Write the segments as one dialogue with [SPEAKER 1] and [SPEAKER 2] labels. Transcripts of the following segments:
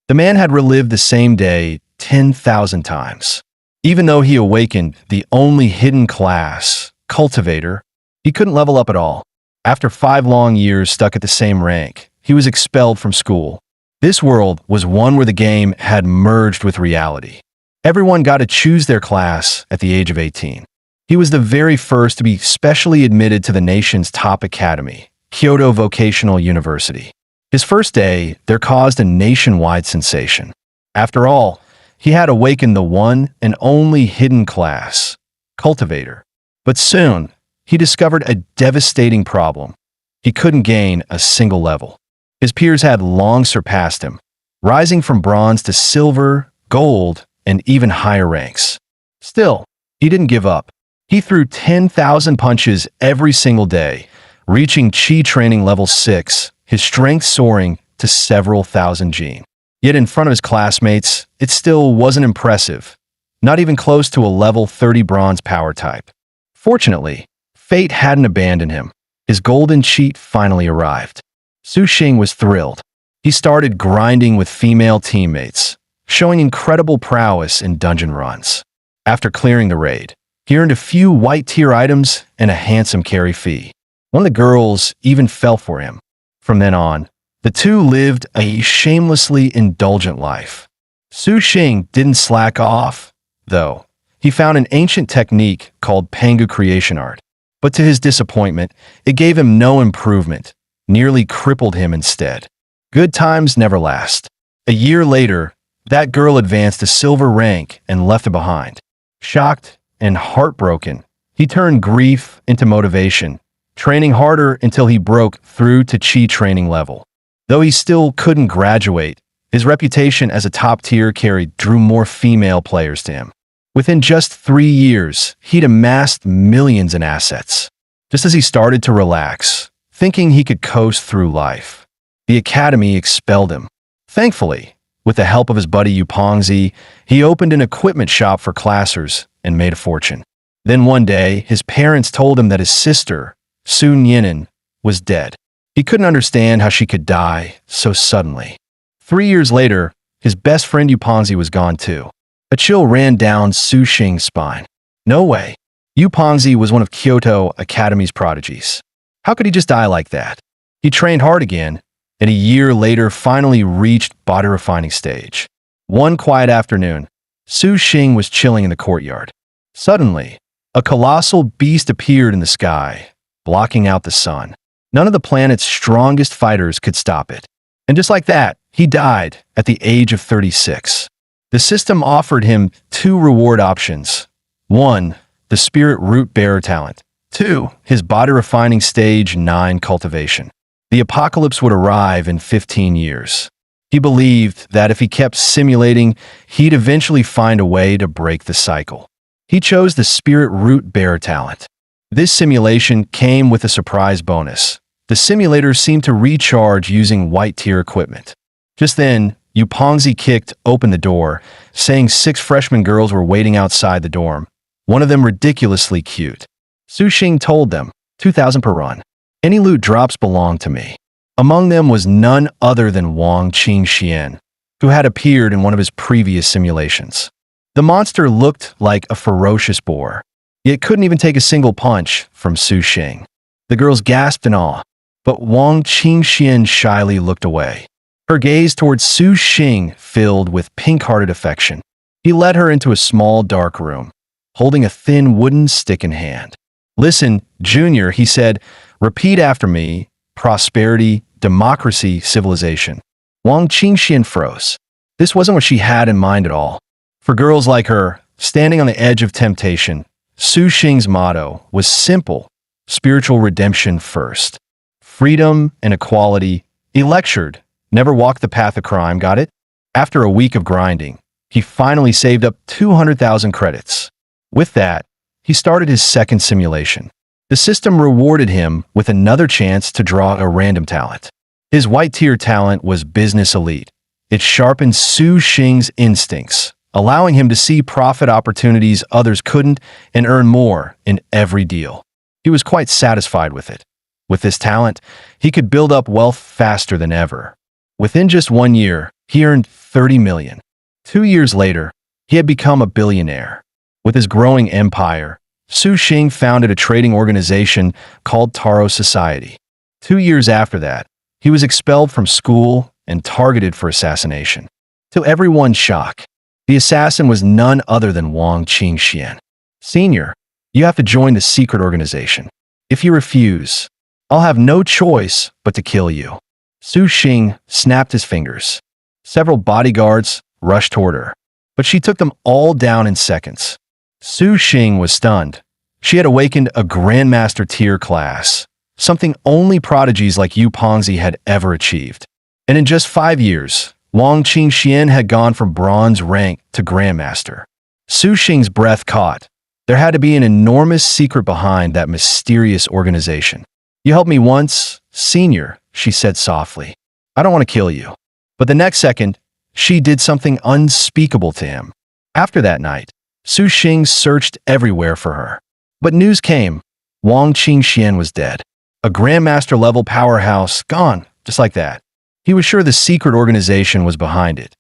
[SPEAKER 1] The man had relived the same day 10,000 times. Even though he awakened the only hidden class, Cultivator, he couldn't level up at all. After 5 long years stuck at the same rank, he was expelled from school. This world was one where the game had merged with reality. Everyone got to choose their class at the age of 18. He was the very first to be specially admitted to the nation's top academy, Kyoto Vocational University. His first day there caused a nationwide sensation. After all, he had awakened the one and only hidden class, Cultivator. But soon, he discovered a devastating problem. He couldn't gain a single level. His peers had long surpassed him, rising from bronze to silver, gold, and even higher ranks. Still, he didn't give up. He threw 10,000 punches every single day, reaching Chi training level 6, his strength soaring to several thousand Gene. Yet in front of his classmates, it still wasn't impressive, not even close to a level 30 bronze power type. Fortunately, fate hadn't abandoned him. His golden cheat finally arrived. Su Xing was thrilled. He started grinding with female teammates, showing incredible prowess in dungeon runs. After clearing the raid, he earned a few white tier items and a handsome carry fee. One of the girls even fell for him. From then on, the two lived a shamelessly indulgent life. Su Xing didn't slack off, though. He found an ancient technique called Pangu creation art. But to his disappointment, it gave him no improvement, nearly crippled him instead. Good times never last. A year later, that girl advanced to silver rank and left him behind. Shocked and heartbroken, he turned grief into motivation, training harder until he broke through to Chi training level. Though he still couldn't graduate, his reputation as a top-tier carry drew more female players to him. Within just 3 years, he'd amassed millions in assets. Just as he started to relax, thinking he could coast through life, the academy expelled him. Thankfully, with the help of his buddy Yu Pengzi, he opened an equipment shop for classers and made a fortune. Then one day, his parents told him that his sister, Su Nianen, was dead. He couldn't understand how she could die so suddenly. 3 years later, his best friend Yu Pengzi was gone too. A chill ran down Su Xing's spine. No way. Yu Pengzi was one of Kyoto Academy's prodigies. How could he just die like that? He trained hard again, and a year later finally reached body refining stage. One quiet afternoon, Su Xing was chilling in the courtyard. Suddenly, a colossal beast appeared in the sky, blocking out the sun. None of the planet's strongest fighters could stop it. And just like that, he died at the age of 36. The system offered him 2 reward options. 1, the Spirit Root Bearer talent. 2, his body refining stage 9 cultivation. The apocalypse would arrive in 15 years. He believed that if he kept simulating, he'd eventually find a way to break the cycle. He chose the Spirit Root Bearer talent. This simulation came with a surprise bonus. The simulator seemed to recharge using white tier equipment. Just then, Yu Pengzi kicked open the door, saying 6 freshman girls were waiting outside the dorm, one of them ridiculously cute. Su Xing told them, 2,000 per run. Any loot drops belong to me. Among them was none other than Wang Qingxian, who had appeared in one of his previous simulations. The monster looked like a ferocious boar, yet couldn't even take a single punch from Su Xing. The girls gasped in awe, but Wang Qingxian shyly looked away. Her gaze towards Su Xing filled with pink-hearted affection. He led her into a small, dark room, holding a thin wooden stick in hand. Listen, Junior, he said, repeat after me, prosperity, democracy, civilization. Wang Qingxian froze. This wasn't what she had in mind at all. For girls like her, standing on the edge of temptation, Su Xing's motto was simple: spiritual redemption first. Freedom and equality. He lectured, never walk the path of crime, got it? After a week of grinding, he finally saved up 200,000 credits. With that, he started his second simulation. The system rewarded him with another chance to draw a random talent. His white tier talent was Business Elite. It sharpened Su Xing's instincts, allowing him to see profit opportunities others couldn't and earn more in every deal. He was quite satisfied with it. With this talent, he could build up wealth faster than ever. Within just 1 year, He earned 30 million. 2 years later, he had become a billionaire. With his growing empire, Su Xing founded a trading organization called Taro Society. 2 years after that, he was expelled from school and targeted for assassination. To everyone's shock, the assassin was none other than Wang Qingxian. Senior, you have to join the secret organization. If you refuse, I'll have no choice but to kill you. Su Xing snapped his fingers. Several bodyguards rushed toward her, but she took them all down in seconds. Su Xing was stunned. She had awakened a Grandmaster tier class, something only prodigies like Yu Pengzi had ever achieved. And in just 5 years, Wang Qingxian had gone from bronze rank to Grandmaster. Su Xing's breath caught. There had to be an enormous secret behind that mysterious organization. You helped me once, Senior, she said softly. I don't want to kill you. But the next second, she did something unspeakable to him. After that night, Su Xing searched everywhere for her. But news came. Wang Qingxian was dead. A Grandmaster-level powerhouse, gone, just like that. He was sure the secret organization was behind it.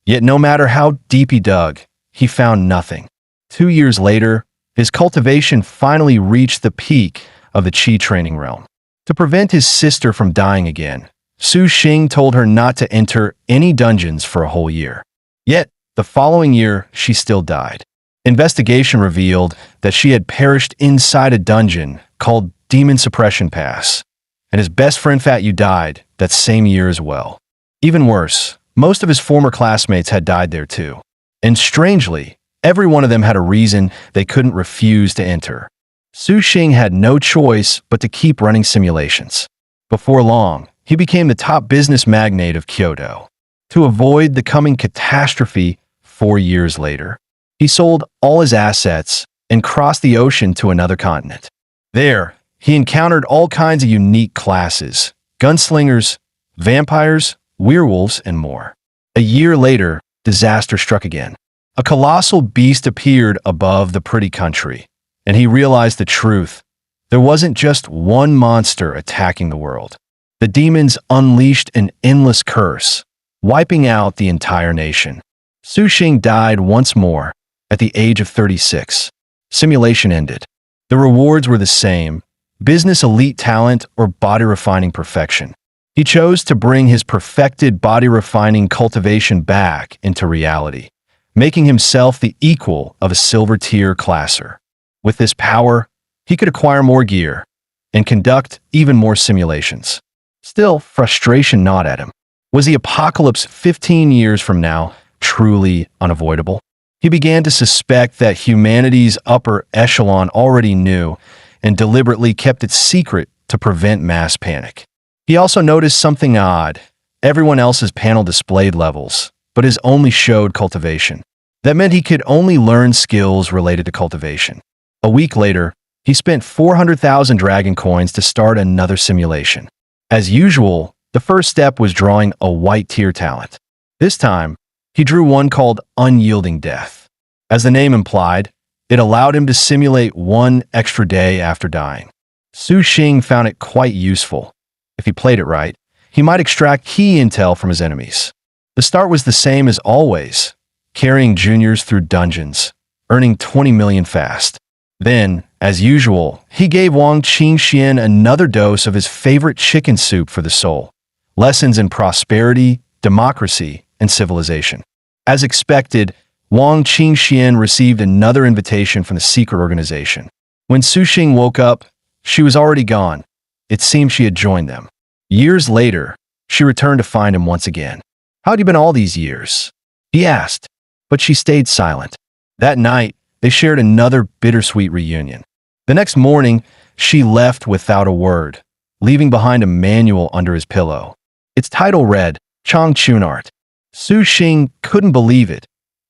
[SPEAKER 1] Yet no matter how deep he dug, he found nothing. 2 years later, his cultivation finally reached the peak of the Qi training realm. To prevent his sister from dying again, Su Xing told her not to enter any dungeons for a whole year. Yet, the following year, she still died. Investigation revealed that she had perished inside a dungeon called Demon Suppression Pass, and his best friend Fat Yu died that same year as well. Even worse, most of his former classmates had died there too. And strangely, every one of them had a reason they couldn't refuse to enter. Su Xing had no choice but to keep running simulations. Before long, he became the top business magnate of Kyoto. To avoid the coming catastrophe 4 years later, he sold all his assets and crossed the ocean to another continent. There, he encountered all kinds of unique classes, gunslingers, vampires, werewolves, and more. A year later, disaster struck again. A colossal beast appeared above the pretty country, and he realized the truth. There wasn't just one monster attacking the world. The demons unleashed an endless curse, wiping out the entire nation. Su Xing died once more at the age of 36. Simulation ended. The rewards were the same: business elite talent or body refining perfection. He chose to bring his perfected body refining cultivation back into reality, making himself the equal of a silver tier classer. With this power, he could acquire more gear and conduct even more simulations. Still, frustration gnawed at him. Was the apocalypse 15 years from now truly unavoidable? He began to suspect that humanity's upper echelon already knew and deliberately kept it secret to prevent mass panic. He also noticed something odd. Everyone else's panel displayed levels, but his only showed cultivation. That meant he could only learn skills related to cultivation. A week later, he spent 400,000 dragon coins to start another simulation. As usual, the first step was drawing a white tier talent. This time, he drew one called Unyielding Death. As the name implied, it allowed him to simulate 1 extra day after dying. Su Xing found it quite useful. If he played it right, he might extract key intel from his enemies. The start was the same as always, carrying juniors through dungeons, earning 20 million fast. Then, as usual, he gave Wang Qingxian another dose of his favorite chicken soup for the soul. Lessons in prosperity, democracy, and civilization. As expected, Wang Qingxian received another invitation from the secret organization. When Su Xing woke up, she was already gone. It seemed she had joined them. Years later, she returned to find him once again. "How had you been all these years?" he asked, but she stayed silent. That night, they shared another bittersweet reunion. The next morning, she left without a word, leaving behind a manual under his pillow. Its title read, Chang Chun Art. Su Xing couldn't believe it.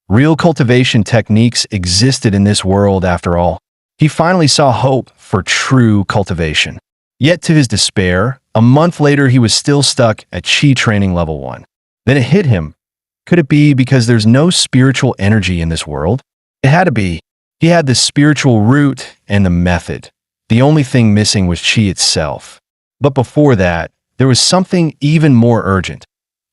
[SPEAKER 1] Real cultivation techniques existed in this world after all. He finally saw hope for true cultivation. Yet to his despair, a month later he was still stuck at Qi training level 1. Then it hit him. Could it be because there's no spiritual energy in this world? It had to be. He had the spiritual root and the method. The only thing missing was Qi itself. But before that, there was something even more urgent.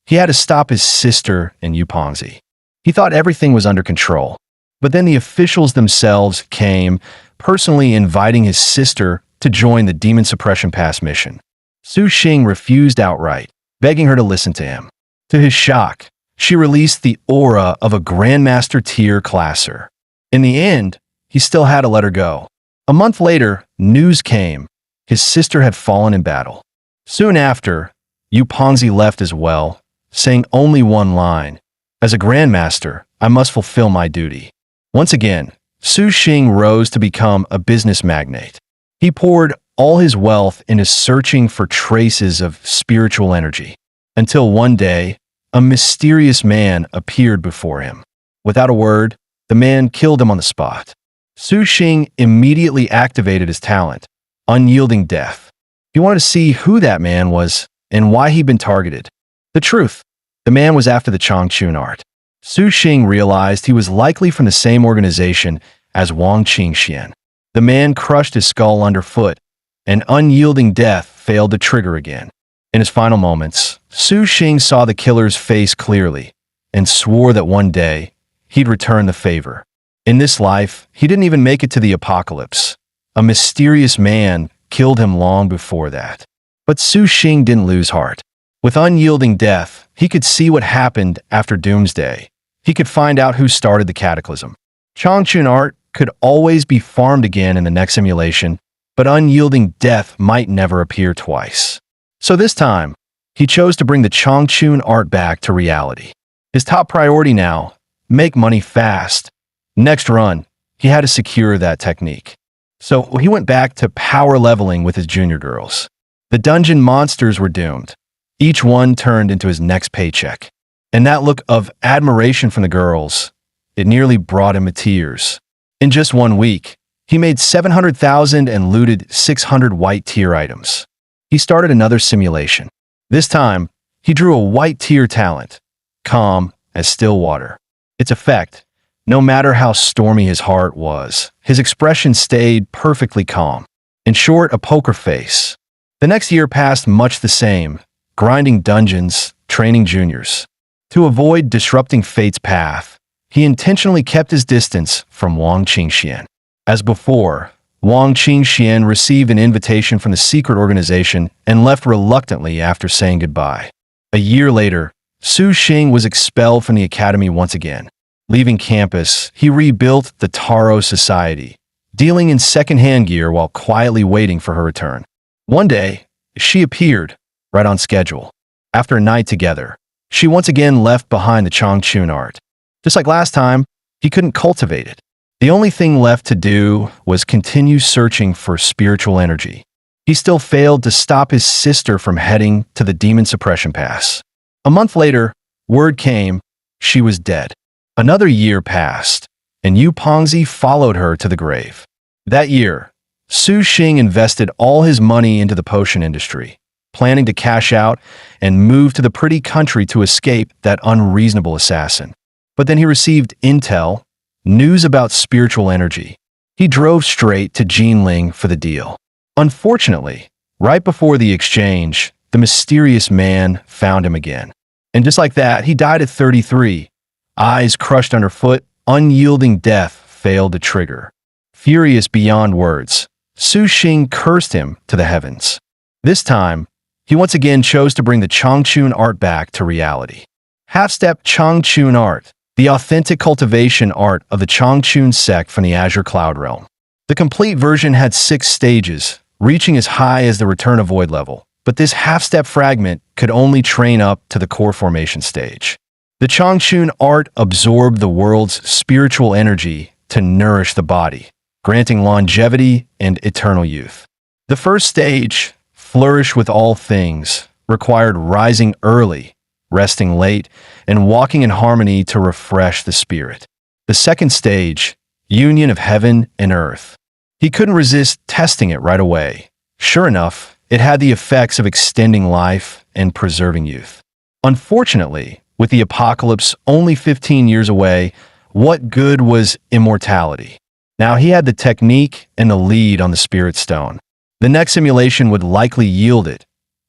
[SPEAKER 1] he had to stop his sister and Yupongzi. He thought everything was under control. But then the officials themselves came, personally inviting his sister to join the Demon Suppression Pass mission. Su Xing refused outright, begging her to listen to him. To his shock, she released the aura of a Grandmaster tier classer. In the end, he still had to let her go. A month later, news came. His sister had fallen in battle. Soon after, Yupongzi left as well, saying only one line, "As a Grandmaster, I must fulfill my duty." Once again, Su Xing rose to become a business magnate. He poured all his wealth into searching for traces of spiritual energy, until one day, a mysterious man appeared before him. Without a word, the man killed him on the spot. Su Xing immediately activated his talent, Unyielding Death. He wanted to see who that man was and why he'd been targeted. The truth, the man was after the Changchun art. Su Xing realized he was likely from the same organization as Wang Qingxian. The man crushed his skull underfoot, and Unyielding Death failed to trigger again. In his final moments, Su Xing saw the killer's face clearly and swore that one day he'd return the favor. In this life, he didn't even make it to the apocalypse. A mysterious man killed him long before that. But Su Xing didn't lose heart. With Unyielding Death, he could see what happened after Doomsday. He could find out who started the cataclysm. Changchun art could always be farmed again in the next simulation, but Unyielding Death might never appear twice. So this time, he chose to bring the Changchun art back to reality. His top priority now, make money fast. Next run, he had to secure that technique. So he went back to power leveling with his junior girls. The dungeon monsters were doomed. Each one turned into his next paycheck. And that look of admiration from the girls, it nearly brought him to tears. In just 1 week, he made 700,000 and looted 600 white tier items. He started another simulation. This time, he drew a white tier talent, calm as still water. Its effect, no matter how stormy his heart was, his expression stayed perfectly calm. In short, a poker face. The next year passed much the same, grinding dungeons, training juniors. To avoid disrupting fate's path, he intentionally kept his distance from Wang Qingxian. As before, Wang Qingxian received an invitation from the secret organization and left reluctantly after saying goodbye. A year later, Su Xing was expelled from the academy once again. Leaving campus, he rebuilt the Taro Society, dealing in second-hand gear while quietly waiting for her return. One day, she appeared, right on schedule. After a night together, she once again left behind the Changchun art. Just like last time, he couldn't cultivate it. The only thing left to do was continue searching for spiritual energy. He still failed to stop his sister from heading to the Demon Suppression Pass. A month later, word came she was dead. Another year passed, and Yupongzi followed her to the grave. That year, Su Xing invested all his money into the potion industry, planning to cash out and move to the pretty country to escape that unreasonable assassin. But then he received intel, news about spiritual energy. He drove straight to Jinling for the deal. Unfortunately, right before the exchange, the mysterious man found him again. And just like that, he died at 33. Eyes crushed underfoot, Unyielding Death failed to trigger. Furious beyond words, Su Xing cursed him to the heavens. This time, he once again chose to bring the Changchun art back to reality. Half-step Changchun art, the authentic cultivation art of the Changchun sect from the Azure Cloud Realm. The complete version had 6 stages, reaching as high as the Return of Void level, but this half-step fragment could only train up to the core formation stage. The Changchun art absorbed the world's spiritual energy to nourish the body, granting longevity and eternal youth. The first stage, Flourish with All Things, required rising early, resting late, and walking in harmony to refresh the spirit. The second stage, Union of Heaven and Earth. He couldn't resist testing it right away. Sure enough, it had the effects of extending life and preserving youth. Unfortunately, with the apocalypse only 15 years away, what good was immortality? Now he had the technique and the lead on the Spirit Stone. The next simulation would likely yield it,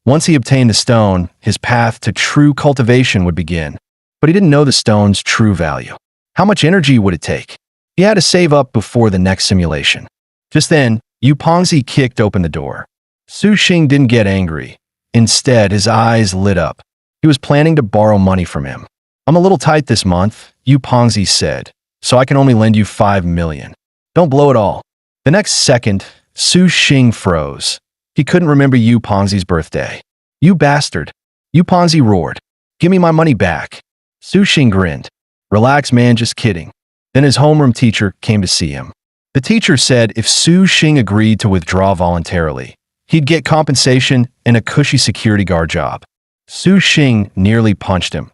[SPEAKER 1] Once he obtained the stone, his path to true cultivation would begin. But he didn't know the stone's true value. How much energy would it take? He had to save up before the next simulation. Just then, Yu Pengzi kicked open the door. Su Xing didn't get angry. Instead, his eyes lit up. He was planning to borrow money from him. "I'm a little tight this month," Yu Pengzi said, "so I can only lend you 5 million. Don't blow it all." The next second, Su Xing froze. He couldn't remember Yu Pengzi's birthday. "You bastard!" Yu Pengzi roared. "Give me my money back." Su Xing grinned. "Relax, man, just kidding." Then his homeroom teacher came to see him. The teacher said if Su Xing agreed to withdraw voluntarily, he'd get compensation and a cushy security guard job. Su Xing nearly punched him.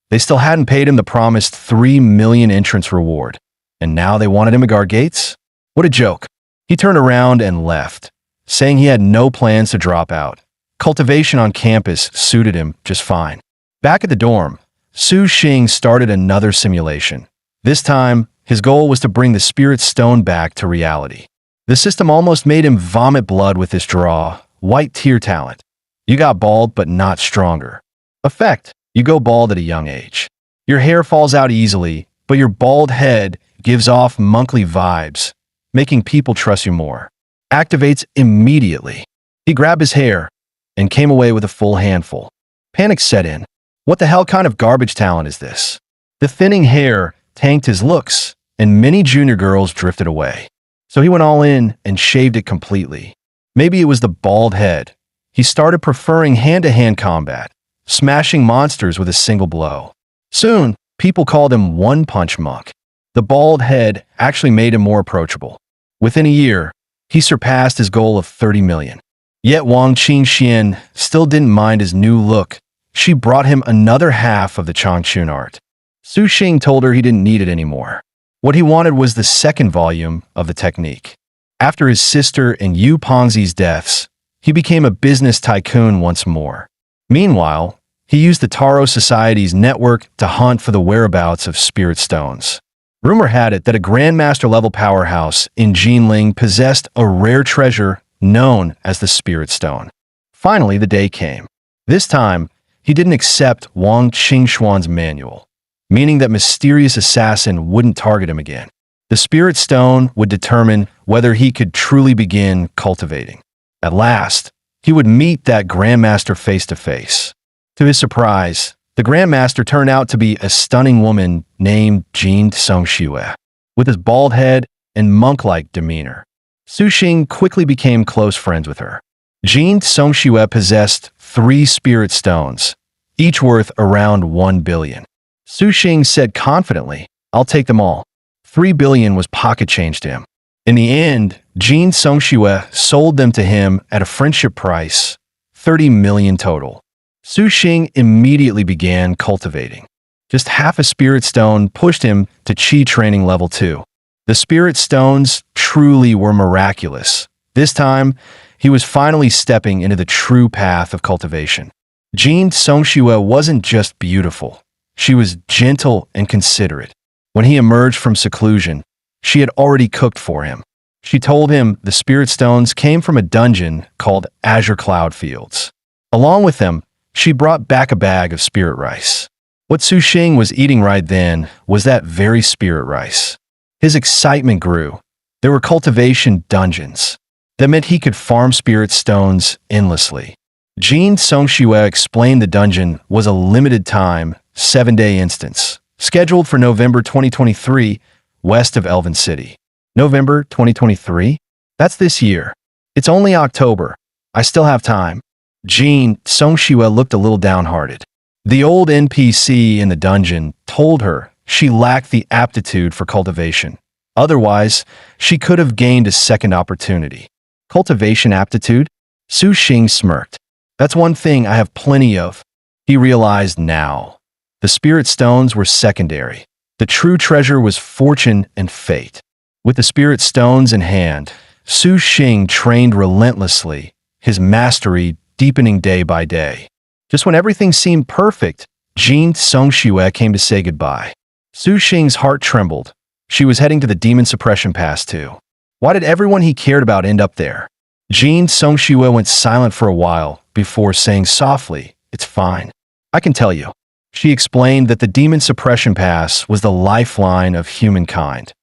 [SPEAKER 1] They still hadn't paid him the promised 3 million entrance reward, and now they wanted him to guard gates? What a joke. He turned around and left, saying he had no plans to drop out. Cultivation on campus suited him just fine. Back at the dorm, Su Xing started another simulation. This time, his goal was to bring the spirit stone back to reality. The system almost made him vomit blood with this draw, white tear talent. You got bald but not stronger. Effect: you go bald at a young age. Your hair falls out easily, but your bald head gives off monkly vibes, making people trust you more. Activates immediately. He grabbed his hair and came away with a full handful. Panic set in. What the hell kind of garbage talent is this? The thinning hair tanked his looks, and many junior girls drifted away. So he went all in and shaved it completely. Maybe it was the bald head. He started preferring hand-to-hand combat, smashing monsters with a single blow. Soon, people called him One Punch Monk. The bald head actually made him more approachable. Within a year, he surpassed his goal of 30 million. Yet Wang Qingxian still didn't mind his new look. She brought him another half of the Changchun art. Su Xing told her he didn't need it anymore. What he wanted was the second volume of the technique. After his sister and Yu Pengzi's deaths, he became a business tycoon once more. Meanwhile, he used the Taro Society's network to hunt for the whereabouts of spirit stones. Rumor had it that a Grandmaster-level powerhouse in Jinling possessed a rare treasure known as the Spirit Stone. Finally, the day came. This time, he didn't accept Wang Qingshuan's manual, meaning that mysterious assassin wouldn't target him again. The Spirit Stone would determine whether he could truly begin cultivating. At last, he would meet that Grandmaster face to face. To his surprise, the Grandmaster turned out to be a stunning woman named Jin Songxue, with his bald head and monk-like demeanor. Su Xing quickly became close friends with her. Jin Songxue possessed 3 spirit stones, each worth around 1 billion. Su Xing said confidently, "I'll take them all." 3 billion was pocket change to him. In the end, Jin Songxue sold them to him at a friendship price, 30 million total. Su Xing immediately began cultivating. Just half a spirit stone pushed him to Qi training level 2. The spirit stones truly were miraculous. This time, he was finally stepping into the true path of cultivation. Jin Songxue wasn't just beautiful. She was gentle and considerate. When he emerged from seclusion, she had already cooked for him. She told him the spirit stones came from a dungeon called Azure Cloud Fields. Along with them, she brought back a bag of spirit rice. What Su Xing was eating right then was that very spirit rice. His excitement grew. There were cultivation dungeons. That meant he could farm spirit stones endlessly. Jin Songxue explained the dungeon was a limited time, 7-day instance, scheduled for November 2023, west of Elven City. November 2023? That's this year. It's only October. I still have time. Jin Songxue looked a little downhearted. The old NPC in the dungeon told her she lacked the aptitude for cultivation. Otherwise, she could have gained a second opportunity. Cultivation aptitude? Su Xing smirked. That's one thing I have plenty of. He realized now. The spirit stones were secondary. The true treasure was fortune and fate. With the spirit stones in hand, Su Xing trained relentlessly, his mastery deepening day by day. Just when everything seemed perfect, Jin Songxue came to say goodbye. Su Xing's heart trembled. She was heading to the Demon Suppression Pass too. Why did everyone he cared about end up there? Jin Songxue went silent for a while, before saying softly, "It's fine. I can tell you." She explained that the demon suppression pass was the lifeline of humankind,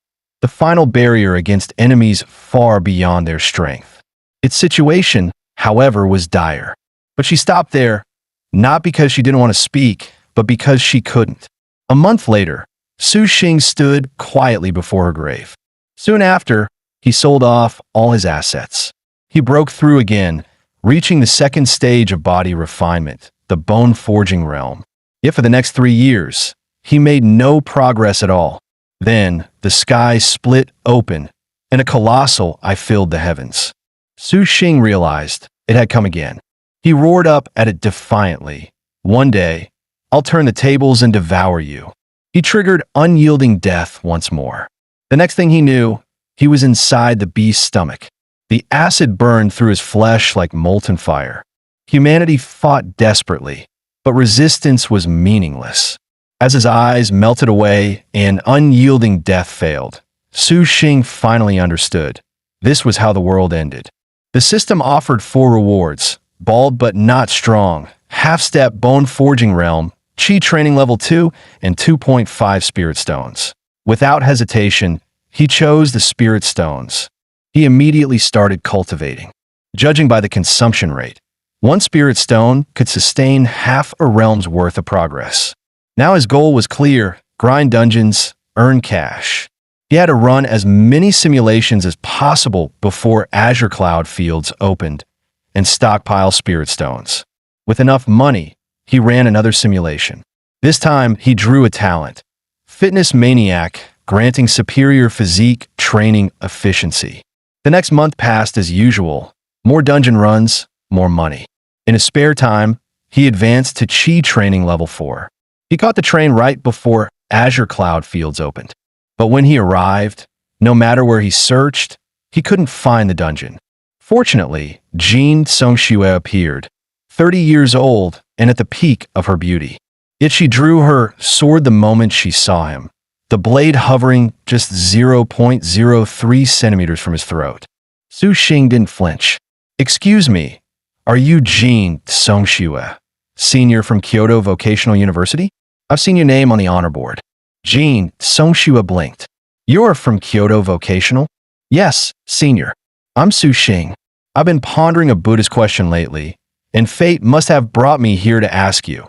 [SPEAKER 1] the final barrier against enemies far beyond their strength. Its situation, however, was dire. But she stopped there, not because she didn't want to speak, but because she couldn't. A month later, Su Xing stood quietly before her grave. Soon after, he sold off all his assets. He broke through again, reaching the second stage of body refinement, the bone forging realm. Yet for the next 3 years, he made no progress at all. Then, the sky split open, and a colossal eye filled the heavens. Su Xing realized it had come again. He roared up at it defiantly. "One day, I'll turn the tables and devour you." He triggered unyielding death once more. The next thing he knew, he was inside the beast's stomach. The acid burned through his flesh like molten fire. Humanity fought desperately, but resistance was meaningless. As his eyes melted away and unyielding death failed, Su Xing finally understood. This was how the world ended. The system offered 4 rewards: bald but not strong, half-step bone forging realm, Chi training level 2, and 2.5 spirit stones. Without hesitation, he chose the spirit stones. He immediately started cultivating. Judging by the consumption rate, 1 spirit stone could sustain half a realm's worth of progress. Now his goal was clear: grind dungeons, earn cash. He had to run as many simulations as possible before Azure Cloud Fields opened, and stockpile spirit stones. With enough money, he ran another simulation. This time, he drew a talent: Fitness Maniac, granting superior physique training efficiency. The next month passed as usual. More dungeon runs, more money. In his spare time, he advanced to Chi training level 4. He caught the train right before Azure Cloud Fields opened. But when he arrived, no matter where he searched, he couldn't find the dungeon. Fortunately, Jean Songxue appeared, 30 years old and at the peak of her beauty. Yet she drew her sword the moment she saw him, the blade hovering just 0.03 centimeters from his throat. Su Xing didn't flinch. "Excuse me, are you Jean Songxue, senior from Kyoto Vocational University? I've seen your name on the honor board." Jean Songxue blinked. "You're from Kyoto Vocational?" "Yes, senior. I'm Su Xing. I've been pondering a Buddhist question lately, and fate must have brought me here to ask you.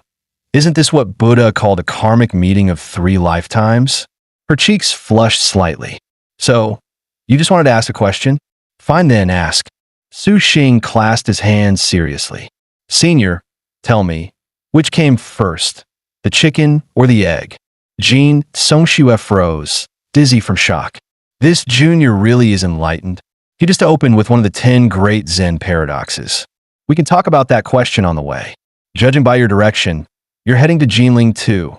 [SPEAKER 1] Isn't this what Buddha called a karmic meeting of 3 lifetimes?" Her cheeks flushed slightly. "So, you just wanted to ask a question? Fine then, ask." Su Xing clasped his hands seriously. "Senior, tell me, which came first, the chicken or the egg?" Jean Songxue froze, dizzy from shock. This junior really is enlightened. He just opened with one of the 10 great Zen paradoxes. We can talk about that question on the way. Judging by your direction, you're heading to Jinling too,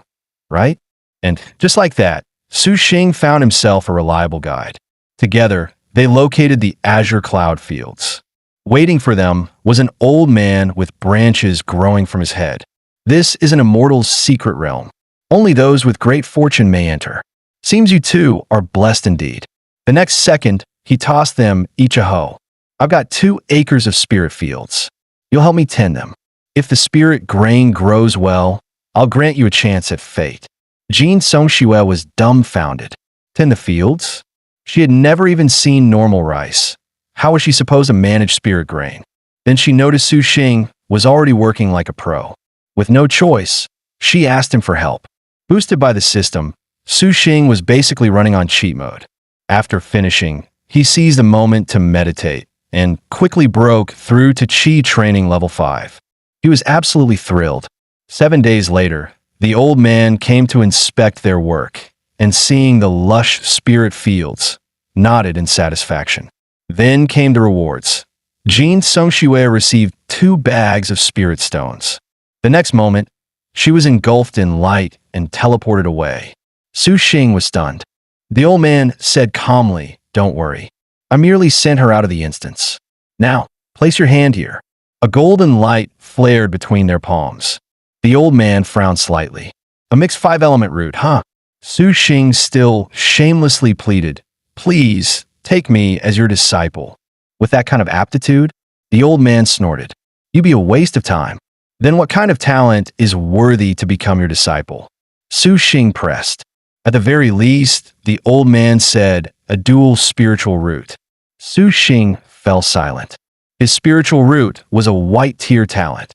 [SPEAKER 1] right? And just like that, Su Xing found himself a reliable guide. Together, they located the Azure Cloud Fields. Waiting for them was an old man with branches growing from his head. This is an immortal's secret realm. Only those with great fortune may enter. Seems you two are blessed indeed. The next second, he tossed them each a hoe. "I've got 2 acres of spirit fields. You'll help me tend them. If the spirit grain grows well, I'll grant you a chance at fate." Jean Songxue was dumbfounded. Tend the fields? She had never even seen normal rice. How was she supposed to manage spirit grain? Then she noticed Su Xing was already working like a pro. With no choice, she asked him for help. Boosted by the system, Su Xing was basically running on cheat mode. After finishing, he seized a moment to meditate and quickly broke through to Chi training level 5. He was absolutely thrilled. 7 days later, the old man came to inspect their work, and seeing the lush spirit fields, nodded in satisfaction. Then came the rewards. Jean Songxue received 2 bags of spirit stones. The next moment, she was engulfed in light and teleported away. Su Xing was stunned. The old man said calmly, "Don't worry. I merely sent her out of the instance. Now, place your hand here." A golden light flared between their palms. The old man frowned slightly. "A mixed 5-element root, huh?" Su Xing still shamelessly pleaded, "Please, take me as your disciple." With that kind of aptitude, the old man snorted. You'd be a waste of time. Then what kind of talent is worthy to become your disciple? Su Xing pressed. At the very least, the old man said, a dual spiritual root. Su Xing fell silent. His spiritual root was a white tier talent.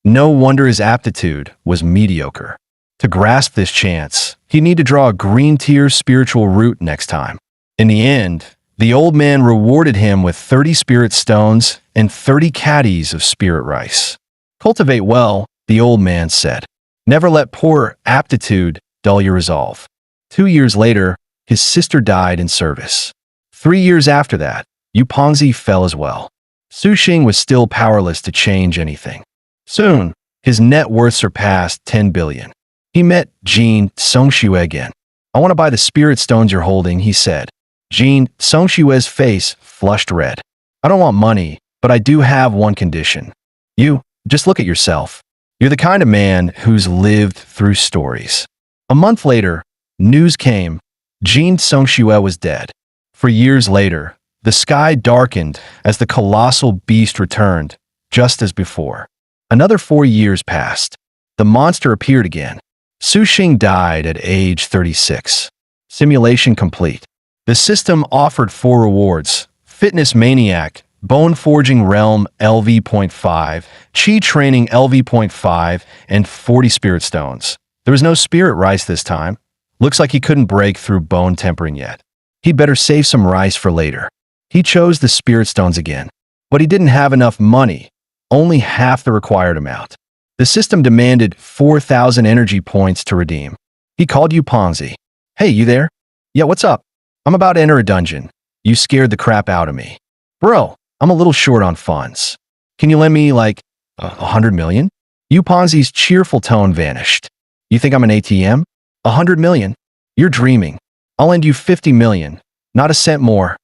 [SPEAKER 1] No wonder his aptitude was mediocre. To grasp this chance, he'd need to draw a green tier spiritual root next time. In the end, the old man rewarded him with 30 spirit stones and 30 caddies of spirit rice. Cultivate well, the old man said. Never let poor aptitude dull your resolve. 2 years later, his sister died in service. 3 years after that, Yu Pengzi fell as well. Su Xing was still powerless to change anything. Soon, his net worth surpassed 10 billion. He met Jin Songxue again. I want to buy the spirit stones you're holding, he said. Jin Songxue's face flushed red. I don't want money, but I do have one condition. You, just look at yourself. You're the kind of man who's lived through stories. A month later, news came. Jin Songxue was dead. For years later, the sky darkened as the colossal beast returned, just as before. Another 4 years passed. The monster appeared again. Su Xing died at age 36. Simulation complete. The system offered 4 rewards: Fitness Maniac, Bone Forging Realm LV.5, Chi Training LV.5, and 40 Spirit Stones. There was no Spirit Rice this time. Looks like he couldn't break through bone tempering yet. He'd better save some rice for later. He chose the Spirit Stones again. But he didn't have enough money, only half the required amount. The system demanded 4,000 energy points to redeem. He called Yu Pengzi. Hey, you there? Yeah, what's up? I'm about to enter a dungeon. You scared the crap out of me. Bro, I'm a little short on funds. Can you lend me, like, 100 million? Yu Pengzi's cheerful tone vanished. You think I'm an ATM? 100 million? You're dreaming. I'll lend you 50 million. Not a cent more.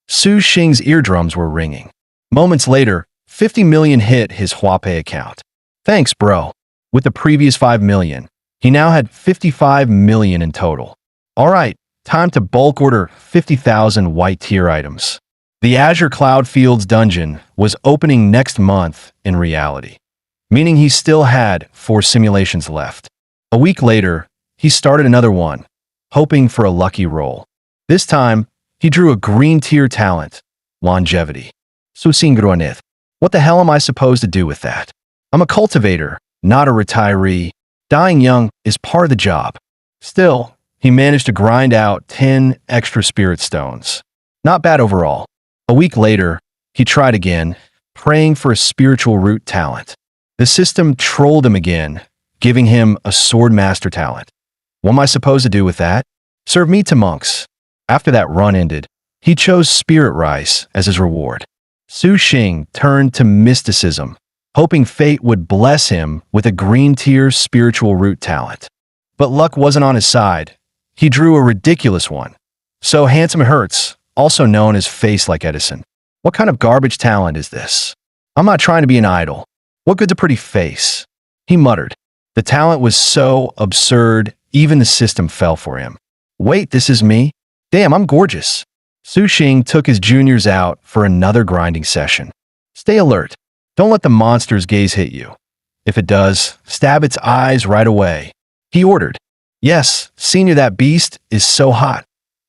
[SPEAKER 1] Su Xing's eardrums were ringing. Moments later, 50 million hit his Huapei account. Thanks, bro. With the previous 5 million, he now had 55 million in total. All right, time to bulk order 50,000 white tier items. The Azure Cloud Fields dungeon was opening next month in reality, meaning he still had 4 simulations left. A week later, he started another one, hoping for a lucky roll. This time, he drew a green tier talent, longevity. Susingroanith. What the hell am I supposed to do with that? I'm a cultivator, not a retiree. Dying young is part of the job. Still, he managed to grind out 10 extra spirit stones. Not bad overall. A week later, he tried again, praying for a spiritual root talent. The system trolled him again, giving him a sword master talent. What am I supposed to do with that? Serve meat to monks. After that run ended, he chose spirit rice as his reward. Su Xing turned to mysticism, hoping fate would bless him with a green tier spiritual root talent. But luck wasn't on his side. He drew a ridiculous one. So Handsome Hertz, also known as Face Like Edison. What kind of garbage talent is this? I'm not trying to be an idol. What good's a pretty face? He muttered. The talent was so absurd, even the system fell for him. Wait, this is me? Damn, I'm gorgeous. Su Xing took his juniors out for another grinding session. Stay alert. Don't let the monster's gaze hit you. If it does, stab its eyes right away. He ordered. Yes, Senior, that beast is so hot.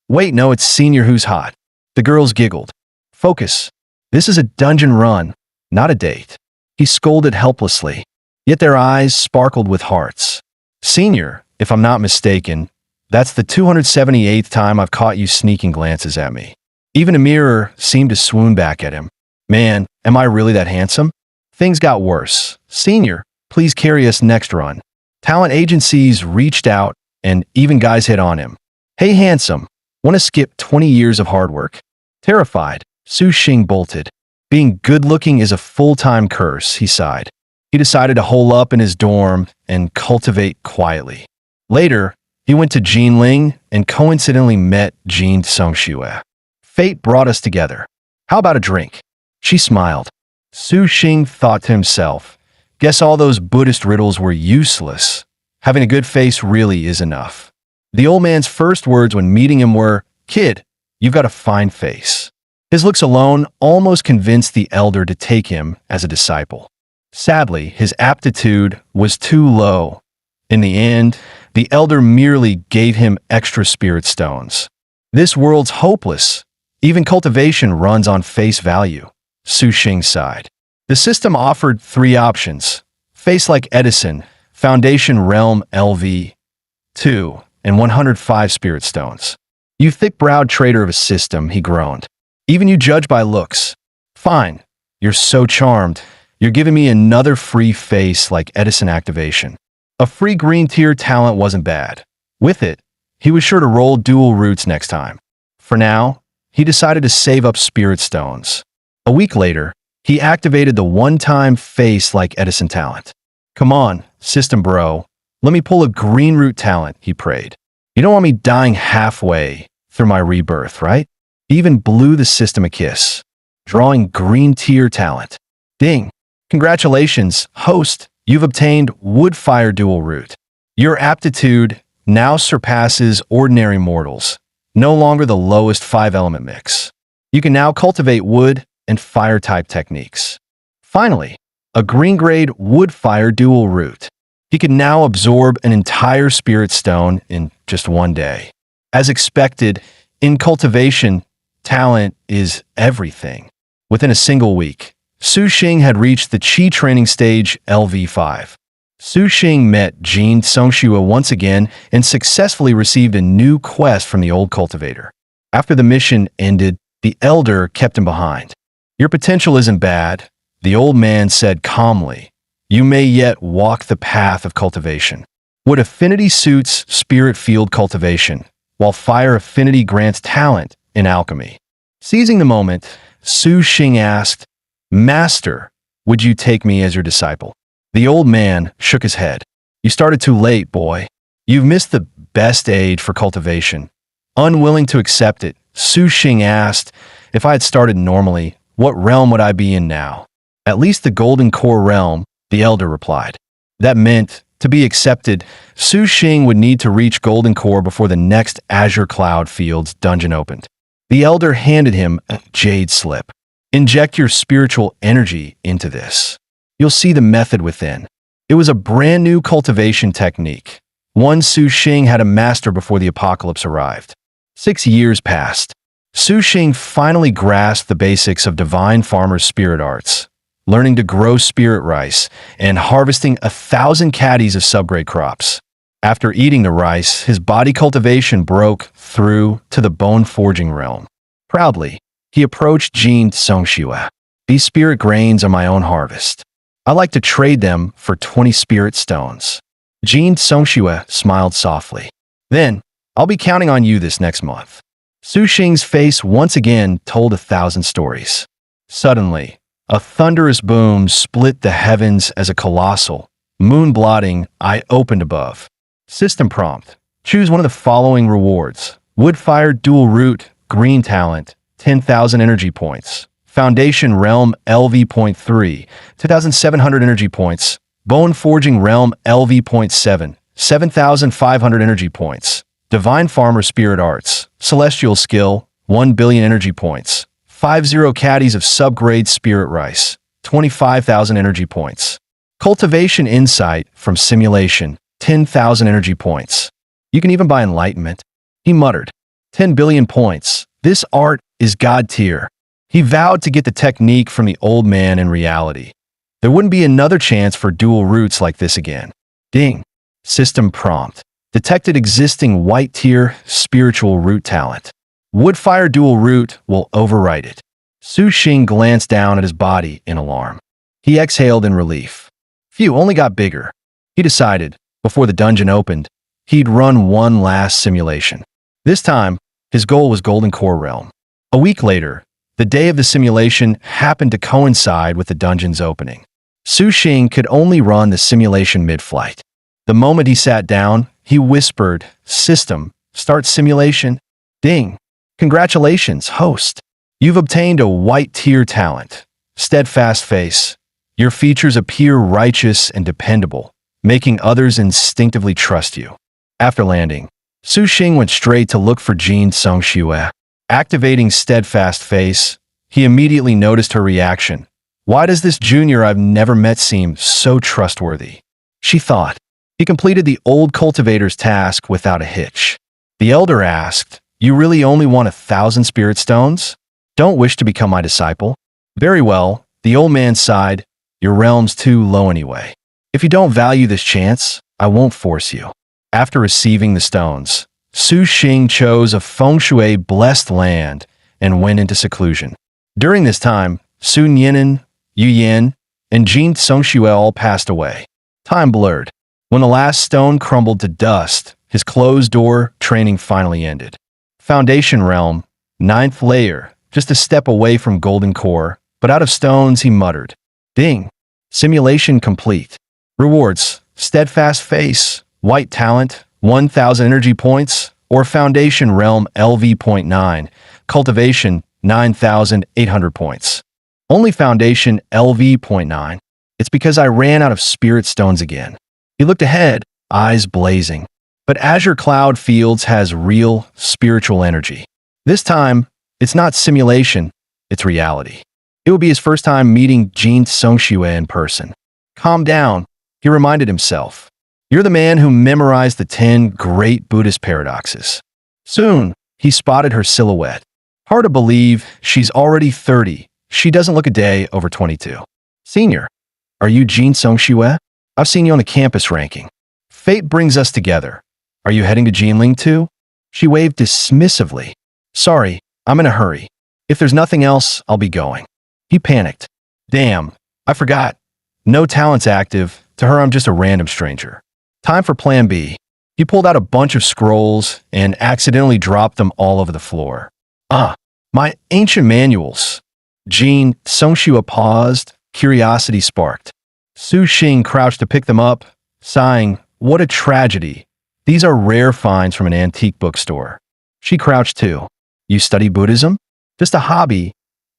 [SPEAKER 1] Wait, no, it's Senior who's hot. The girls giggled. Focus. This is a dungeon run, not a date. He scolded helplessly. Yet their eyes sparkled with hearts. Senior, if I'm not mistaken, that's the 278th time I've caught you sneaking glances at me. Even a mirror seemed to swoon back at him. Man, am I really that handsome? Things got worse. Senior, please carry us next run. Talent agencies reached out, and even guys hit on him. Hey, handsome, want to skip 20 years of hard work? Terrified, Su Xing bolted. Being good-looking is a full-time curse, he sighed. He decided to hole up in his dorm and cultivate quietly. Later, he went to Jinling and coincidentally met Jin Songxue. Fate brought us together. How about a drink? She smiled. Su Xing thought to himself, guess all those Buddhist riddles were useless. Having a good face really is enough. The old man's first words when meeting him were, Kid, you've got a fine face. His looks alone almost convinced the elder to take him as a disciple. Sadly, his aptitude was too low. In the end, the elder merely gave him extra spirit stones. This world's hopeless. Even cultivation runs on face value. Su Xing sighed. The system offered 3 options: Face like Edison, Foundation Realm LV 2, and 105 spirit stones. You thick-browed traitor of a system, he groaned. Even you judge by looks. Fine, you're so charmed. You're giving me another free face like Edison activation. A free green tier talent wasn't bad. With it, he was sure to roll dual roots next time. For now, he decided to save up spirit stones. A week later, he activated the one-time face like Edison talent. Come on, system bro. Let me pull a green root talent, he prayed. You don't want me dying halfway through my rebirth, right? He even blew the system a kiss, drawing green tier talent. Ding. Congratulations, host. You've obtained wood fire dual root. Your aptitude now surpasses ordinary mortals. No longer the lowest 5-element mix. You can now cultivate wood and fire type techniques. Finally, a green grade wood fire dual root. He can now absorb an entire spirit stone in just one day. As expected, in cultivation, talent is everything. Within a single week, Su Xing had reached the Qi training stage LV5. Su Xing met Jin Songxue once again and successfully received a new quest from the old cultivator. After the mission ended, the elder kept him behind. Your potential isn't bad, the old man said calmly. You may yet walk the path of cultivation. Wood affinity suits spirit field cultivation, while fire affinity grants talent in alchemy. Seizing the moment, Su Xing asked, Master, would you take me as your disciple? The old man shook his head. You started too late, boy. You've missed the best age for cultivation. Unwilling to accept it, Su Xing asked, if I had started normally, what realm would I be in now? At least the Golden Core realm, the elder replied. That meant, to be accepted, Su Xing would need to reach Golden Core before the next Azure Cloud Fields dungeon opened. The elder handed him a jade slip. Inject your spiritual energy into this. You'll see the method within. It was a brand new cultivation technique, one Su Xing had to master before the apocalypse arrived. 6 years passed. Su Xing finally grasped the basics of Divine Farmer's spirit arts, learning to grow spirit rice and harvesting 1,000 caddies of subgrade crops. After eating the rice, his body cultivation broke through to the bone forging realm. Proudly, he approached Jin Songxue. These spirit grains are my own harvest. I like to trade them for 20 spirit stones. Jin Songxue smiled softly. Then, I'll be counting on you this next month. Su Xing's face once again told 1,000 stories. Suddenly, a thunderous boom split the heavens as a colossal, moon-blotting eye opened above. System prompt. Choose one of the following rewards. Wood-fire dual root, green talent, 10,000 energy points. Foundation Realm LV.3, 2,700 energy points. Bone Forging Realm LV.7, 7,500 energy points. Divine Farmer Spirit Arts, Celestial Skill, 1 billion energy points. 50 caddies of subgrade Spirit Rice, 25,000 energy points. Cultivation Insight from Simulation, 10,000 energy points. You can even buy Enlightenment. He muttered, 10 billion points. This art is God tier. He vowed to get the technique from the old man in reality. There wouldn't be another chance for dual roots like this again. Ding. System prompt. Detected existing white tier spiritual root talent. Woodfire dual root will overwrite it. Su Xing glanced down at his body in alarm. He exhaled in relief. Phew, only got bigger. He decided, before the dungeon opened, he'd run one last simulation. This time, his goal was Golden Core Realm. A week later, the day of the simulation happened to coincide with the dungeon's opening. Su Xing could only run the simulation mid-flight. The moment he sat down, he whispered, System, start simulation. Ding. Congratulations, host. You've obtained a white tier talent. Steadfast face. Your features appear righteous and dependable, making others instinctively trust you. After landing, Su Xing went straight to look for Jin Songxue. Activating Steadfast Face, he immediately noticed her reaction. Why does this junior I've never met seem so trustworthy? She thought. He completed the old cultivator's task without a hitch. The elder asked, "You really only want 1,000 spirit stones? Don't wish to become my disciple?" "Very well," the old man sighed. "Your realm's too low anyway. If you don't value this chance, I won't force you." After receiving the stones, Su Xing chose a feng shui blessed land and went into seclusion. During this time, Sun Yinan, Yu Yan, and Jin Songxue all passed away. Time blurred. When the last stone crumbled to dust, his closed-door training finally ended. Foundation Realm, 9th layer, just a step away from Golden Core, but out of stones, he muttered. Ding! Simulation complete. Rewards, Steadfast Face, White Talent, 1,000 energy points, or Foundation Realm LV.9, Cultivation, 9,800 points. Only Foundation LV.9. It's because I ran out of spirit stones again. He looked ahead, eyes blazing. But Azure Cloud Fields has real, spiritual energy. This time, it's not simulation, it's reality. It will be his first time meeting Jin Songxue in person. Calm down, he reminded himself. You're the man who memorized the 10 great Buddhist paradoxes. Soon, he spotted her silhouette. Hard to believe, she's already 30. She doesn't look a day over 22. Senior, are you Jin Songxue? I've seen you on the campus ranking. Fate brings us together. Are you heading to Jinling too? She waved dismissively. Sorry, I'm in a hurry. If there's nothing else, I'll be going. He panicked. Damn, I forgot. No talents active. To her, I'm just a random stranger. Time for plan B. He pulled out a bunch of scrolls and accidentally dropped them all over the floor. My ancient manuals. Jin Songxue paused, curiosity sparked. Su Xing crouched to pick them up, sighing, what a tragedy. These are rare finds from an antique bookstore. She crouched too. You study Buddhism? Just a hobby.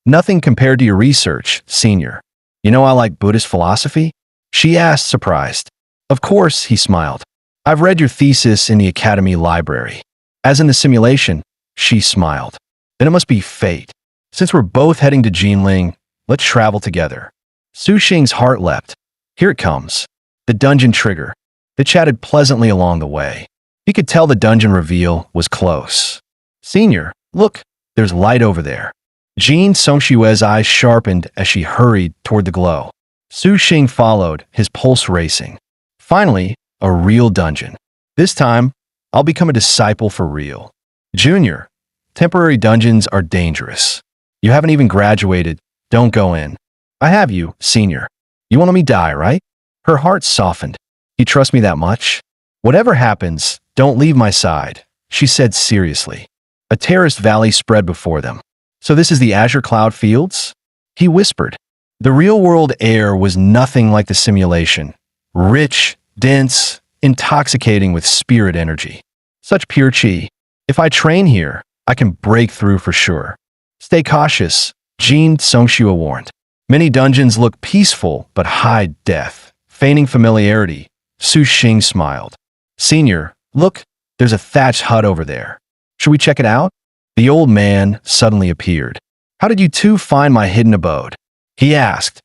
[SPEAKER 1] Nothing compared to your research, senior. You know I like Buddhist philosophy? She asked, surprised. Of course, he smiled. I've read your thesis in the Academy library. As in the simulation, she smiled. Then it must be fate. Since we're both heading to Jinling, let's travel together. Su Xing's heart leapt. Here it comes. The dungeon trigger. They chatted pleasantly along the way. He could tell the dungeon reveal was close. Senior, look, there's light over there. Jin Songxue's eyes sharpened as she hurried toward the glow. Su Xing followed, his pulse racing. Finally, a real dungeon. This time, I'll become a disciple for real. Junior, temporary dungeons are dangerous. You haven't even graduated. Don't go in. I have you, senior. You want to let me die, right? Her heart softened. You trust me that much? Whatever happens, don't leave my side, she said seriously. A terraced valley spread before them. So this is the Azure Cloud Fields? He whispered. The real-world air was nothing like the simulation. Rich, dense, intoxicating with spirit energy. Such pure chi. If I train here, I can break through for sure. Stay cautious, Jin Songxue warned. Many dungeons look peaceful but hide death. Feigning familiarity, Su Xing smiled. Senior, look, there's a thatched hut over there. Should we check it out? The old man suddenly appeared. How did you two find my hidden abode? He asked.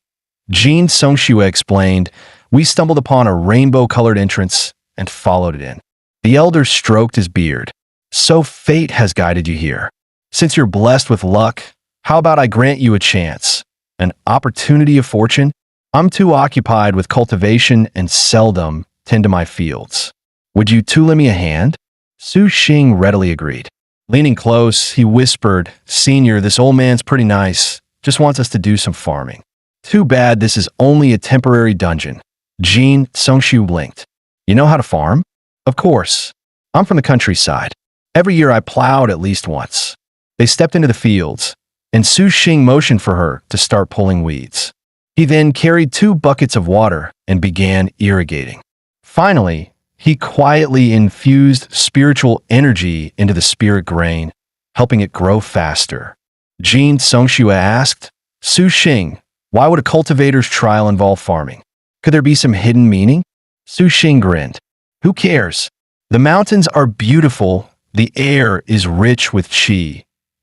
[SPEAKER 1] Jin Songxue explained, we stumbled upon a rainbow-colored entrance and followed it in. The elder stroked his beard. So fate has guided you here. Since you're blessed with luck, how about I grant you a chance? An opportunity of fortune? I'm too occupied with cultivation and seldom tend to my fields. Would you two lend me a hand? Su Xing readily agreed. Leaning close, he whispered, Senior, this old man's pretty nice. Just wants us to do some farming. Too bad this is only a temporary dungeon. Jin Songxue blinked. You know how to farm? Of course. I'm from the countryside. Every year I plowed at least once. They stepped into the fields, and Su Xing motioned for her to start pulling weeds. He then carried 2 buckets of water and began irrigating. Finally, he quietly infused spiritual energy into the spirit grain, helping it grow faster. Jin Songxue asked, Su Xing, why would a cultivator's trial involve farming? Could there be some hidden meaning? Su Xing grinned. Who cares? The mountains are beautiful. The air is rich with qi.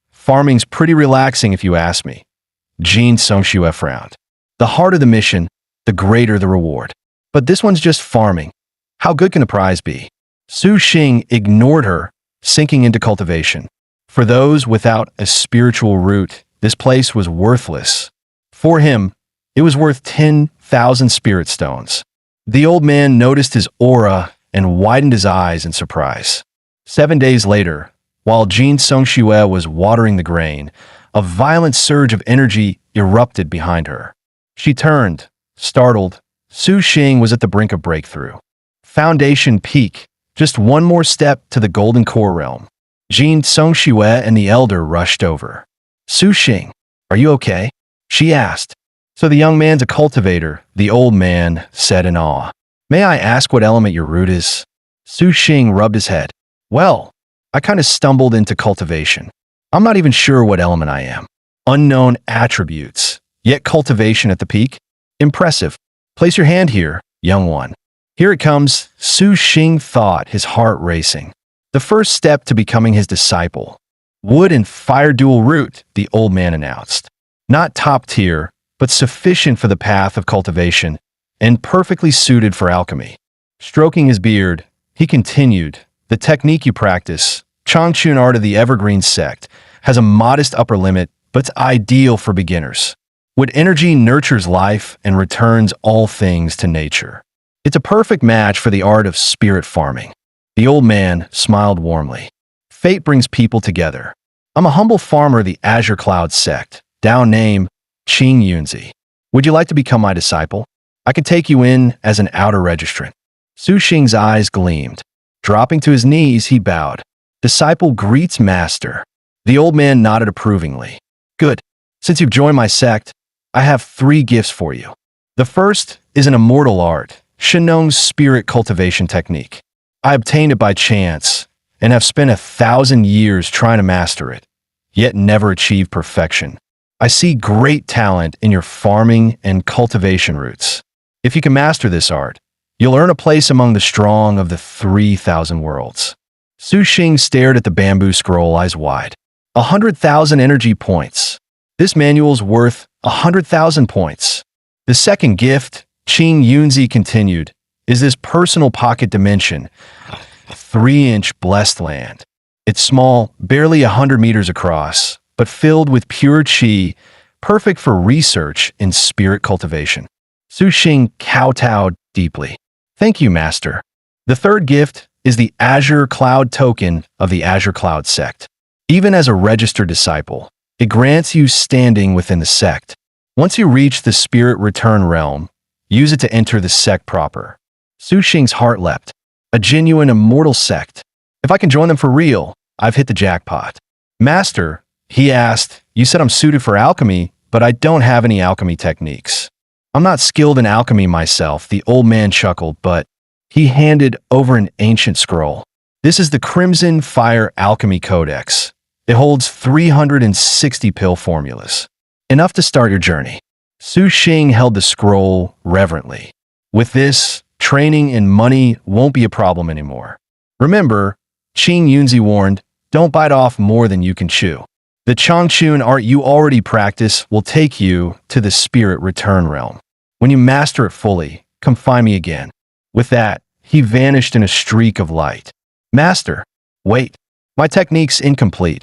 [SPEAKER 1] Farming's pretty relaxing if you ask me. Jin Songxue frowned. The harder the mission, the greater the reward. But this one's just farming. How good can the prize be? Su Xing ignored her, sinking into cultivation. For those without a spiritual root, this place was worthless. For him, it was worth 10,000 spirit stones. The old man noticed his aura and widened his eyes in surprise. 7 days later, while Jin Songxue was watering the grain, a violent surge of energy erupted behind her. She turned, startled. Su Xing was at the brink of breakthrough. Foundation peak, just one more step to the golden core realm. Jin Songxue and the elder rushed over. Su Xing, are you okay? She asked. So the young man's a cultivator, the old man said in awe. May I ask what element your root is? Su Xing rubbed his head. Well, I kind of stumbled into cultivation. I'm not even sure what element I am. Unknown attributes, yet cultivation at the peak? Impressive. Place your hand here, young one. Here it comes, Su Xing thought, his heart racing. The first step to becoming his disciple. Wood and fire dual root, the old man announced. Not top tier, but sufficient for the path of cultivation, and perfectly suited for alchemy. Stroking his beard, he continued, the technique you practice, Changchun art of the Evergreen sect, has a modest upper limit, but it's ideal for beginners. Wood energy nurtures life and returns all things to nature. It's a perfect match for the art of spirit farming. The old man smiled warmly. Fate brings people together. I'm a humble farmer of the Azure Cloud sect, Dao name Qing Yunzi. Would you like to become my disciple? I could take you in as an outer registrant. Su Xing's eyes gleamed. Dropping to his knees, he bowed. Disciple greets master. The old man nodded approvingly. Good. Since you've joined my sect, I have 3 gifts for you. The first is an immortal art, Shenong's spirit cultivation technique. I obtained it by chance and have spent 1,000 years trying to master it, yet never achieved perfection. I see great talent in your farming and cultivation roots. If you can master this art, you'll earn a place among the strong of the 3,000 worlds. Su Xing stared at the bamboo scroll, eyes wide. 100,000 energy points. This manual's worth 100,000 points. The second gift, Qing Yunzi continued, is this personal pocket dimension, 3-inch blessed land. It's small, barely 100 meters across, but filled with pure qi, perfect for research in spirit cultivation. Su Xing kowtowed deeply. Thank you, Master. The third gift is the Azure Cloud token of the Azure Cloud sect. Even as a registered disciple, it grants you standing within the sect. Once you reach the spirit return realm, use it to enter the sect proper. Su Xing's heart leapt. A genuine immortal sect. If I can join them for real, I've hit the jackpot. Master, he asked, you said I'm suited for alchemy, but I don't have any alchemy techniques. I'm not skilled in alchemy myself, the old man chuckled, but he handed over an ancient scroll. This is the Crimson Fire Alchemy Codex. It holds 360 pill formulas. Enough to start your journey. Su Xing held the scroll reverently. With this, training and money won't be a problem anymore. Remember, Qing Yunzi warned, don't bite off more than you can chew. The Changchun art you already practice will take you to the spirit return realm. When you master it fully, come find me again. With that, he vanished in a streak of light. Master, wait, my technique's incomplete.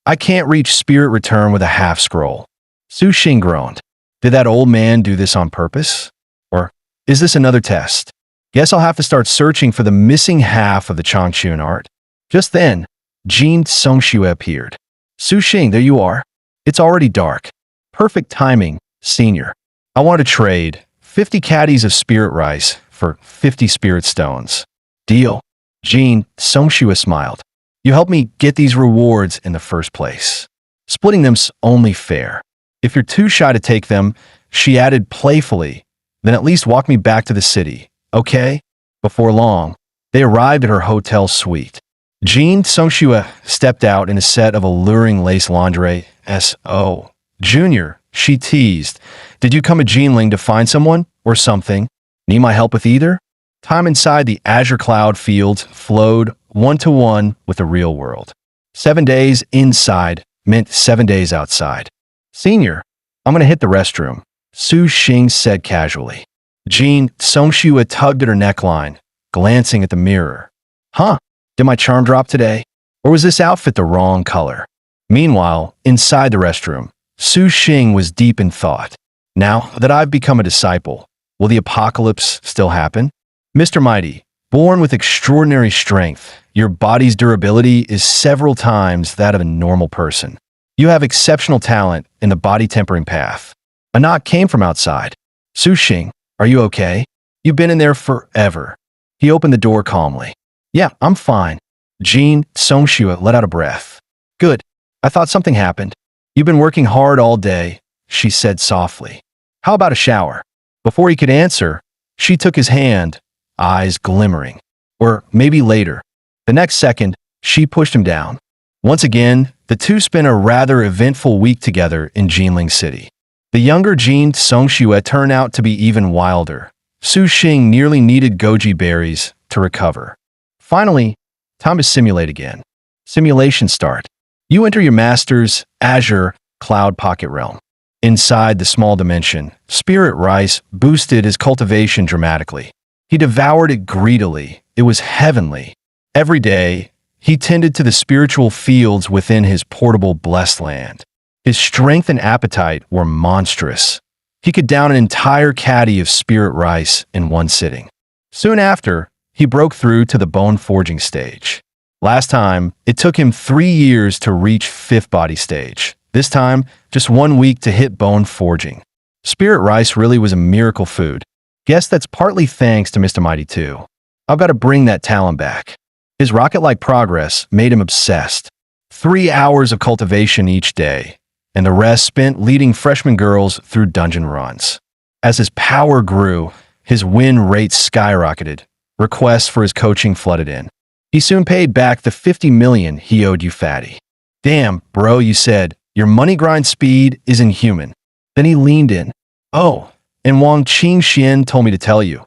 [SPEAKER 1] I can't reach spirit return with a half scroll. Su Xing groaned. Did that old man do this on purpose? Or is this another test? Guess I'll have to start searching for the missing half of the Changchun art. Just then, Jin Songxue appeared. Su Xing, there you are. It's already dark. Perfect timing, senior. I want to trade 50 caddies of spirit rice for 50 spirit stones. Deal. Jin Songxue smiled. You helped me get these rewards in the first place. Splitting them's only fair. If you're too shy to take them, she added playfully, then at least walk me back to the city, okay? Before long, they arrived at her hotel suite. Jin Songxue stepped out in a set of alluring lace lingerie. S.O. Junior, she teased. Did you come a Jinling to find someone or something? Need my help with either? Time inside the Azure Cloud fields flowed one-to-one with the real world. 7 days inside meant 7 days outside. Senior, I'm going to hit the restroom. Su Xing said casually. Jean Songxue tugged at her neckline, glancing at the mirror. Huh? Did my charm drop today? Or was this outfit the wrong color? Meanwhile, inside the restroom, Su Xing was deep in thought. Now that I've become a disciple, will the apocalypse still happen? Mr. Mighty, born with extraordinary strength, your body's durability is several times that of a normal person. You have exceptional talent in the body tempering path. A knock came from outside. Su Xing, are you okay? You've been in there forever. He opened the door calmly. Yeah, I'm fine. Jean Songxue let out a breath. Good. I thought something happened. You've been working hard all day, she said softly. How about a shower? Before he could answer, she took his hand, eyes glimmering. Or maybe later. The next second, she pushed him down. Once again, the two spent a rather eventful week together in Jinling City. The younger Jean Songxue turned out to be even wilder. Su Xing nearly needed goji berries to recover. Finally, time to simulate again. Simulation start. You enter your master's Azure Cloud Pocket Realm. Inside the small dimension, Spirit Rice boosted his cultivation dramatically. He devoured it greedily. It was heavenly. Every day, he tended to the spiritual fields within his portable blessed land. His strength and appetite were monstrous. He could down an entire caddy of Spirit Rice in one sitting. Soon after, he broke through to the bone forging stage. Last time, it took him 3 years to reach 5th body stage. This time, just 1 week to hit bone forging. Spirit Rice really was a miracle food. Guess that's partly thanks to Mr. Mighty too. I've got to bring that talent back. His rocket-like progress made him obsessed. 3 hours of cultivation each day, and the rest spent leading freshman girls through dungeon runs. As his power grew, his win rate skyrocketed. Requests for his coaching flooded in. He soon paid back the 50 million he owed you, Fatty. Damn, bro, you said, your money grind speed is inhuman. Then he leaned in. Oh, and Wang Qingxian told me to tell you.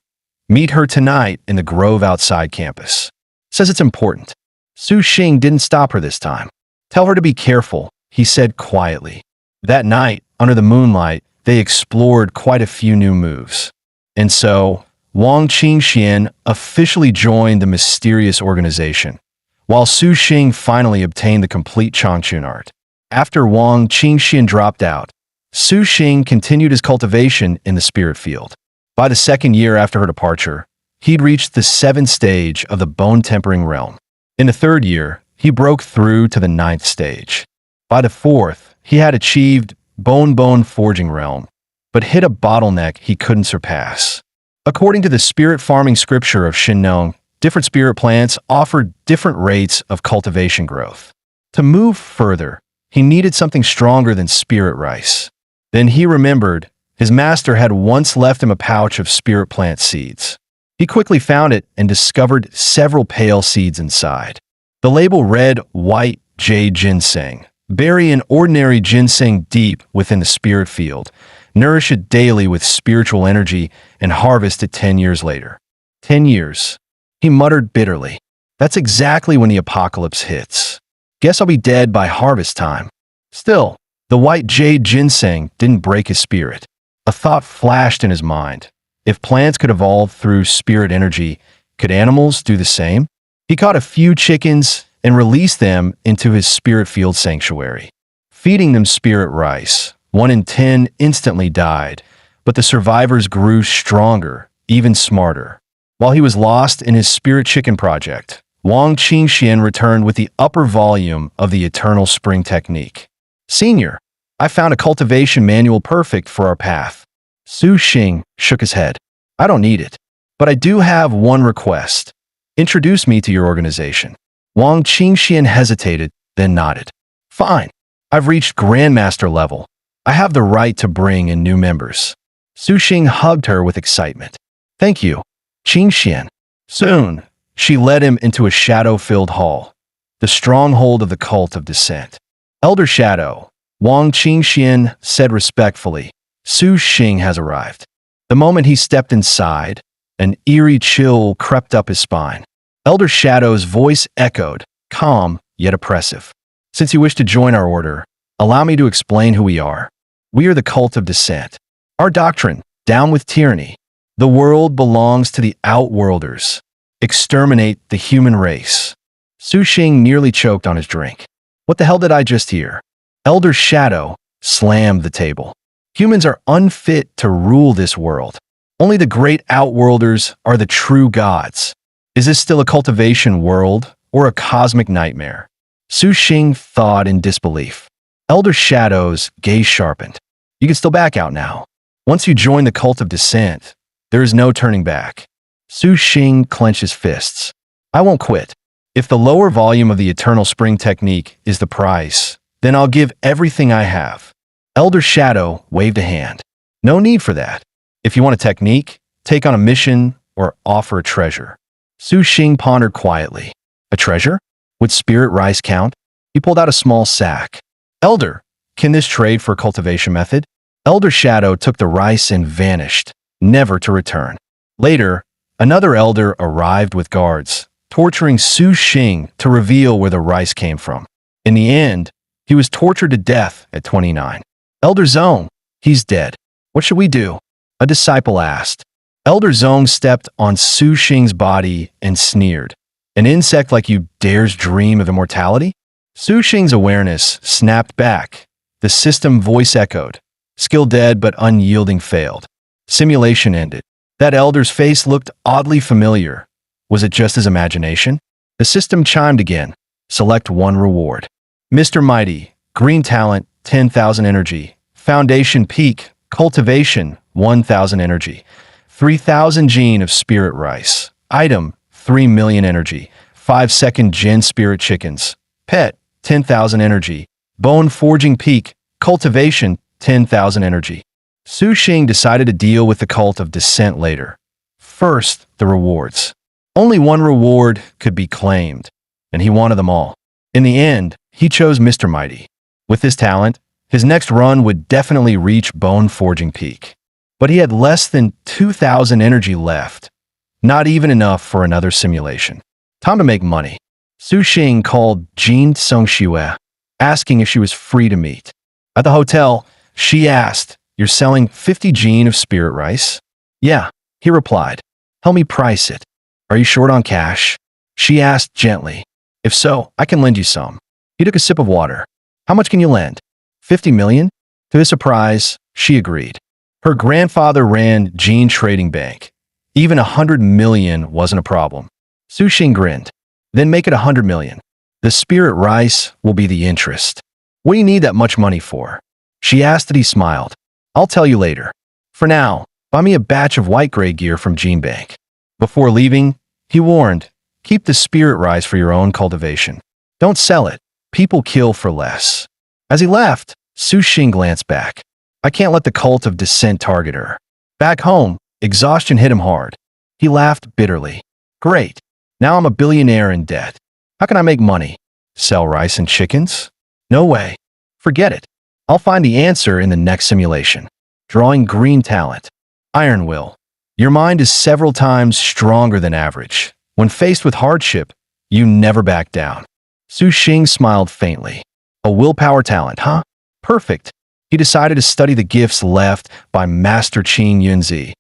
[SPEAKER 1] Meet her tonight in the grove outside campus. Says it's important. Su Xing didn't stop her this time. Tell her to be careful, he said quietly. That night, under the moonlight, they explored quite a few new moves. And so, Wang Qingxian officially joined the mysterious organization, while Su Xing finally obtained the complete Changchun art. After Wang Qingxian dropped out, Su Xing continued his cultivation in the spirit field. By the 2nd year after her departure, he'd reached the 7th stage of the bone-tempering realm. In the 3rd year, he broke through to the 9th stage. By the 4th, he had achieved bone forging realm, but hit a bottleneck he couldn't surpass. According to the spirit farming scripture of Shinnong, different spirit plants offered different rates of cultivation growth. To move further, he needed something stronger than spirit rice. Then he remembered his master had once left him a pouch of spirit plant seeds. He quickly found it and discovered several pale seeds inside. The label read White Jade Ginseng. Bury an ordinary ginseng deep within the spirit field. Nourish it daily with spiritual energy and harvest it 10 years later. 10 years. He muttered bitterly. That's exactly when the apocalypse hits. Guess I'll be dead by harvest time. Still, the white jade ginseng didn't break his spirit. A thought flashed in his mind. If plants could evolve through spirit energy, could animals do the same? He caught a few chickens and released them into his spirit field sanctuary. Feeding them spirit rice, 1 in 10 instantly died, but the survivors grew stronger, even smarter. While he was lost in his spirit chicken project, Wang Qingxian returned with the upper volume of the Eternal Spring technique. Senior, I found a cultivation manual perfect for our path. Su Xing shook his head. I don't need it, but I do have one request. Introduce me to your organization. Wang Qingxian hesitated, then nodded. Fine. I've reached Grandmaster level. I have the right to bring in new members. Su Xing hugged her with excitement. Thank you, Qingxian. Soon, she led him into a shadow-filled hall, the stronghold of the cult of descent. Elder Shadow, Wang Qingxian said respectfully, Su Xing has arrived. The moment he stepped inside, an eerie chill crept up his spine. Elder Shadow's voice echoed, calm yet oppressive. Since you wish to join our order, allow me to explain who we are. We are the cult of descent. Our doctrine, down with tyranny. The world belongs to the Outworlders. Exterminate the human race. Su Xing nearly choked on his drink. What the hell did I just hear? Elder Shadow slammed the table. Humans are unfit to rule this world. Only the great Outworlders are the true gods. Is this still a cultivation world or a cosmic nightmare? Su Xing thawed in disbelief. Elder Shadow's gaze sharpened. You can still back out now. Once you join the cult of dissent, there is no turning back. Su Xing clenched his fists. I won't quit. If the lower volume of the Eternal Spring technique is the price, then I'll give everything I have. Elder Shadow waved a hand. No need for that. If you want a technique, take on a mission, or offer a treasure. Su Xing pondered quietly. A treasure? Would spirit rice count? He pulled out a small sack. Elder, can this trade for a cultivation method? Elder Shadow took the rice and vanished, never to return. Later, another elder arrived with guards, torturing Su Xing to reveal where the rice came from. In the end, he was tortured to death at 29. Elder Zong, he's dead. What should we do? A disciple asked. Elder Zong stepped on Su Xing's body and sneered. An insect like you dares dream of immortality? Su Xing's awareness snapped back. The system voice echoed. Skill dead but unyielding failed. Simulation ended. That elder's face looked oddly familiar. Was it just his imagination? The system chimed again. Select one reward. Mr. Mighty, green talent, 10,000 energy. Foundation peak, cultivation, 1,000 energy. 3,000 gene of spirit rice. Item, 3 million energy. 5-second gen spirit chickens. Pet, 10,000 energy. Bone forging peak, cultivation, 10,000 energy. Su Xing decided to deal with the cult of dissent later. First, the rewards. Only one reward could be claimed, and he wanted them all. In the end, he chose Mr. Mighty. With his talent, his next run would definitely reach Bone Forging Peak. But he had less than 2,000 energy left, not even enough for another simulation. Time to make money. Su Xing called Jean Songxue, asking if she was free to meet. At the hotel, she asked, "You're selling 50 gene of spirit rice?" "Yeah," he replied. "Help me price it." "Are you short on cash?" she asked gently. "If so, I can lend you some." He took a sip of water. "How much can you lend?" 50 million? To his surprise, she agreed. Her grandfather ran Gene Trading Bank. Even 100 million wasn't a problem. Su Xing grinned. "Then make it 100 million. The spirit rice will be the interest." "What do you need that much money for?" she asked, and he smiled. "I'll tell you later. For now, buy me a batch of white gray gear from Gene Bank." Before leaving, he warned, "Keep the spirit rice for your own cultivation. Don't sell it. People kill for less." As he left, Su Xing glanced back. I can't let the cult of dissent target her. Back home, exhaustion hit him hard. He laughed bitterly. "Great. Now I'm a billionaire in debt. How can I make money? Sell rice and chickens? No way. Forget it. I'll find the answer in the next simulation." Drawing green talent. Iron Will. Your mind is several times stronger than average. When faced with hardship, you never back down. Su Xing smiled faintly. A willpower talent, huh? Perfect. He decided to study the gifts left by Master Qin Yunzi.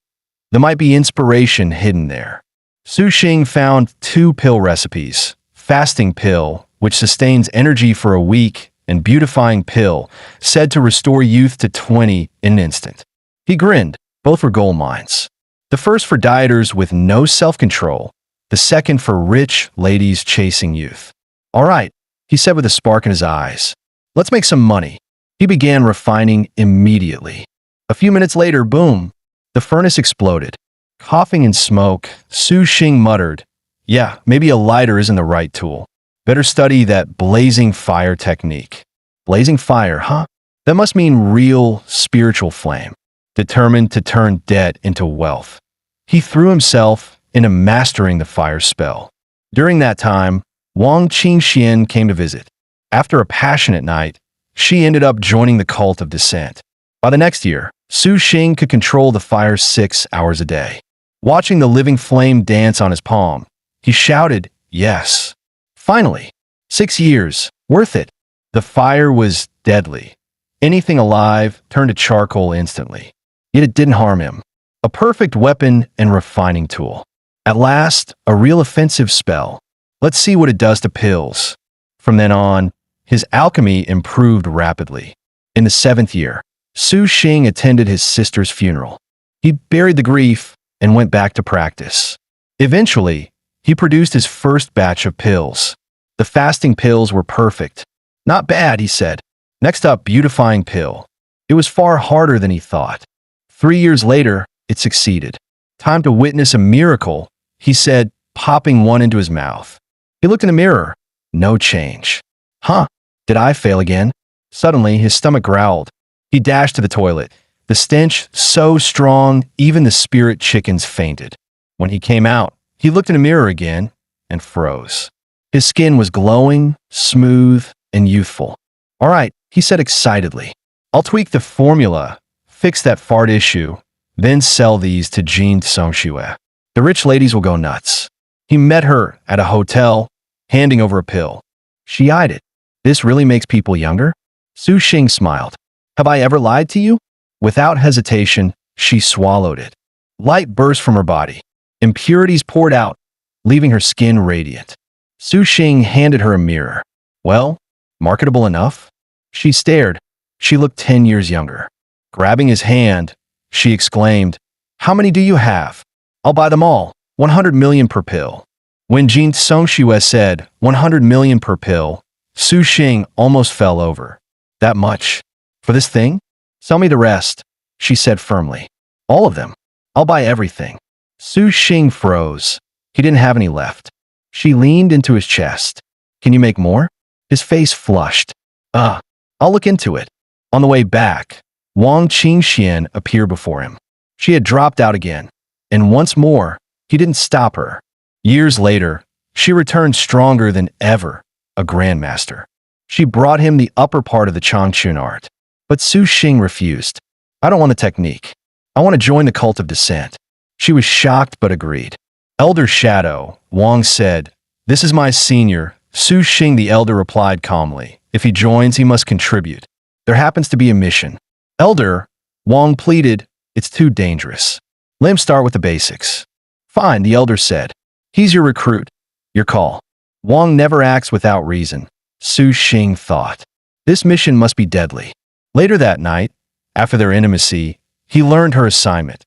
[SPEAKER 1] There might be inspiration hidden there. Su Xing found 2 pill recipes. Fasting pill, which sustains energy for a week, and beautifying pill, said to restore youth to 20 in an instant. He grinned. Both were gold mines. The first for dieters with no self-control, the second for rich ladies chasing youth. "All right," he said with a spark in his eyes. "Let's make some money." He began refining immediately. A few minutes later, boom, the furnace exploded. Coughing in smoke, Su Xing muttered, "Yeah, maybe a lighter isn't the right tool. Better study that blazing fire technique." Blazing fire, huh? That must mean real spiritual flame, determined to turn debt into wealth. He threw himself into mastering the fire spell. During that time, Wang Qingxian came to visit. After a passionate night, she ended up joining the cult of dissent. By the next year, Su Xing could control the fire 6 hours a day. Watching the living flame dance on his palm, he shouted, "Yes." Finally, 6 years, worth it. The fire was deadly. Anything alive turned to charcoal instantly. yet it didn't harm him. A perfect weapon and refining tool. At last, a real offensive spell. Let's see what it does to pills. From then on, his alchemy improved rapidly. In the 7th year, Su Xing attended his sister's funeral. He buried the grief and went back to practice. Eventually, he produced his first batch of pills. The fasting pills were perfect. Not bad, he said. Next up, beautifying pill. It was far harder than he thought. 3 years later, it succeeded. Time to witness a miracle, he said, popping one into his mouth. He looked in the mirror. No change. Huh? Did I fail again? Suddenly, his stomach growled. He dashed to the toilet. The stench so strong, even the spirit chickens fainted. When he came out, he looked in the mirror again and froze. His skin was glowing, smooth, and youthful. All right, he said excitedly. I'll tweak the formula, fix that fart issue, then sell these to Jin Songxue. The rich ladies will go nuts. He met her at a hotel, handing over a pill. She eyed it. This really makes people younger? Su Xing smiled. Have I ever lied to you? Without hesitation, she swallowed it. Light burst from her body. Impurities poured out, leaving her skin radiant. Su Xing handed her a mirror. Well, marketable enough? She stared. She looked 10 years younger. Grabbing his hand, she exclaimed, How many do you have? I'll buy them all, 100 million per pill. When Jin Songxue said 100 million per pill, Su Xing almost fell over. That much? For this thing? Sell me the rest, she said firmly. All of them. I'll buy everything. Su Xing froze. He didn't have any left. She leaned into his chest. Can you make more? His face flushed. I'll look into it. On the way back, Wang Qingxian appeared before him. She had dropped out again. And once more, he didn't stop her. Years later, she returned stronger than ever, a grandmaster. She brought him the upper part of the Changchun art. But Su Xing refused. I don't want a technique. I want to join the cult of descent. She was shocked but agreed. Elder Shadow, Wang said, This is my senior. Su Xing the elder replied calmly. If he joins, he must contribute. There happens to be a mission. Elder, Wang pleaded, it's too dangerous. Let him start with the basics. Fine, the elder said. He's your recruit. Your call. Wang never acts without reason. Su Xing thought. This mission must be deadly. Later that night, after their intimacy, he learned her assignment.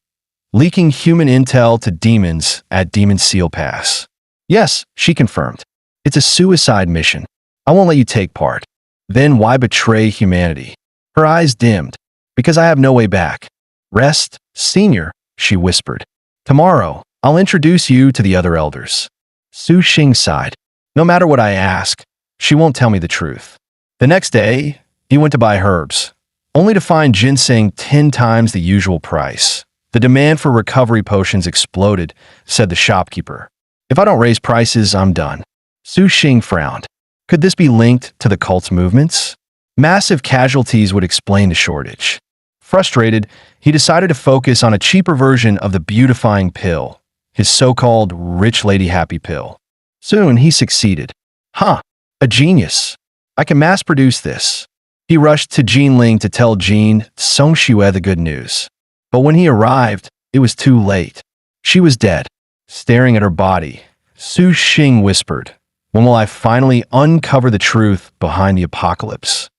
[SPEAKER 1] Leaking human intel to demons at Demon Seal Pass. Yes, she confirmed. It's a suicide mission. I won't let you take part. Then why betray humanity? Her eyes dimmed. Because I have no way back. Rest, senior, she whispered. Tomorrow, I'll introduce you to the other elders. Su Xing sighed. No matter what I ask, she won't tell me the truth. The next day, he went to buy herbs, only to find ginseng 10 times the usual price. The demand for recovery potions exploded, said the shopkeeper. If I don't raise prices, I'm done. Su Xing frowned. Could this be linked to the cult's movements? Massive casualties would explain the shortage. Frustrated, he decided to focus on a cheaper version of the beautifying pill, his so-called rich lady happy pill. Soon, he succeeded. A genius. I can mass-produce this. He rushed to Jinling to tell Jin Songxue the good news. But when he arrived, it was too late. She was dead. Staring at her body, Su Xing whispered, When will I finally uncover the truth behind the apocalypse?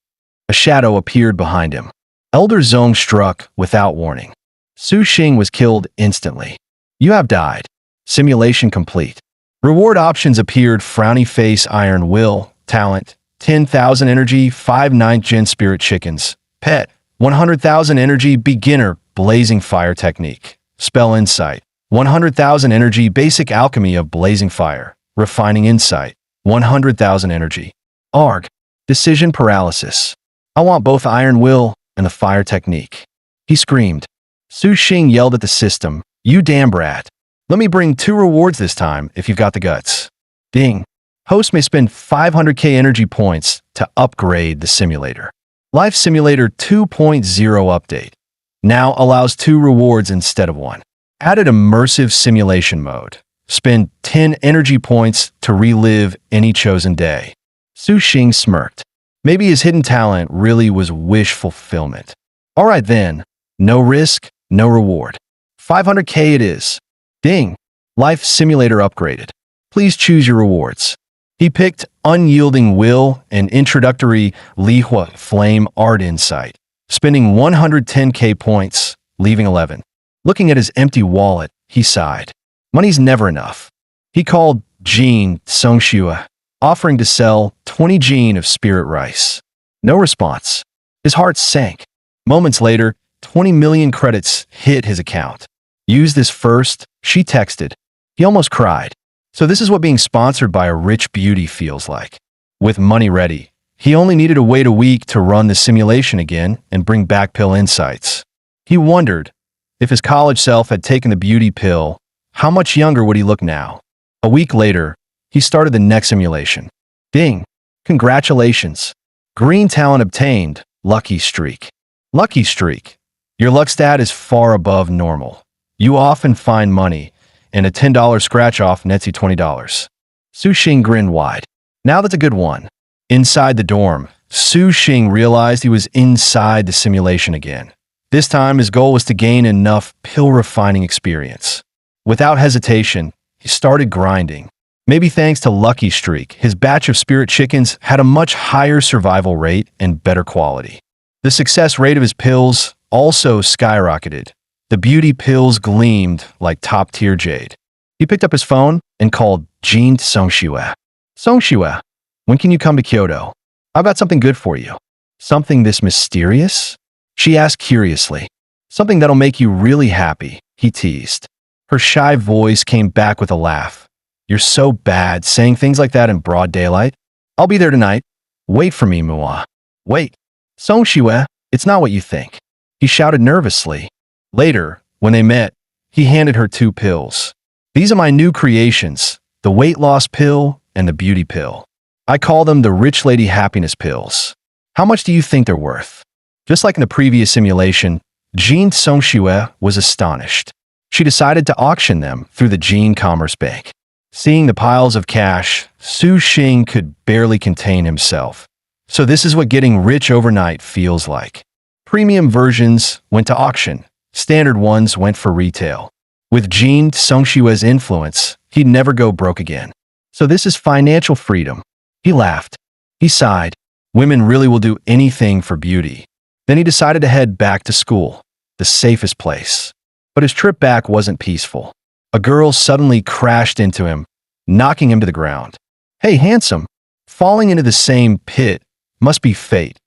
[SPEAKER 1] A shadow appeared behind him. Elder Zong struck without warning. Su Xing was killed instantly. You have died. Simulation complete. Reward options appeared: frowny face, iron will, talent, 10,000 energy, 5 9th gen spirit chickens, pet, 100,000 energy, beginner, blazing fire technique, spell insight, 100,000 energy, basic alchemy of blazing fire, refining insight, 100,000 energy. ARG, decision paralysis. I want both iron will and the fire technique. He screamed. Su Xing yelled at the system, You damn brat. Let me bring 2 rewards this time if you've got the guts. Ding. Host may spend 500k energy points to upgrade the simulator. Life Simulator 2.0 update. Now allows 2 rewards instead of 1. Added immersive simulation mode. Spend 10 energy points to relive any chosen day. Su Xing smirked. Maybe his hidden talent really was wish fulfillment. All right then. No risk, No reward. 500K it is. Ding. Life simulator upgraded. Please choose your rewards. He picked Unyielding Will and introductory Lihua Flame Art Insight, spending 110K points, leaving 11. Looking at his empty wallet, he sighed. Money's never enough. He called Jean Songxue, offering to sell 20 Jean of spirit rice. No response. His heart sank. Moments later, 20 million credits hit his account. Use this first, she texted. He almost cried. So this is what being sponsored by a rich beauty feels like. With money ready, he only needed to wait a week to run the simulation again and bring back pill insights. He wondered, if his college self had taken the beauty pill, how much younger would he look now? A week later, he started the next simulation. Ding! Congratulations! Green talent obtained. Lucky streak. Lucky streak. Your luck stat is far above normal. You often find money, and a $10 scratch-off nets you $20. Su Xing grinned wide. Now that's a good one. Inside the dorm, Su Xing realized he was inside the simulation again. This time, his goal was to gain enough pill-refining experience. Without hesitation, he started grinding. Maybe thanks to Lucky Streak, his batch of spirit chickens had a much higher survival rate and better quality. The success rate of his pills also skyrocketed. The beauty pills gleamed like top-tier jade. He picked up his phone and called Jean Songxue. Songxue, when can you come to Kyoto? I've got something good for you. Something this mysterious? She asked curiously. Something that'll make you really happy, he teased. Her shy voice came back with a laugh. You're so bad saying things like that in broad daylight. I'll be there tonight. Wait for me, Mua. Wait. Songxue, it's not what you think. He shouted nervously. Later, when they met, he handed her 2 pills. These are my new creations, the weight loss pill and the beauty pill. I call them the rich lady happiness pills. How much do you think they're worth? Just like in the previous simulation, Jean Songxue was astonished. She decided to auction them through the Jean Commerce Bank. Seeing the piles of cash, Su Xing could barely contain himself. So this is what getting rich overnight feels like. Premium versions went to auction. Standard ones went for retail. With Jean Songxue's influence, he'd never go broke again. So this is financial freedom. He laughed. He sighed. Women really will do anything for beauty. Then he decided to head back to school, the safest place. But his trip back wasn't peaceful. A girl suddenly crashed into him, knocking him to the ground. Hey, handsome. Falling into the same pit must be fate.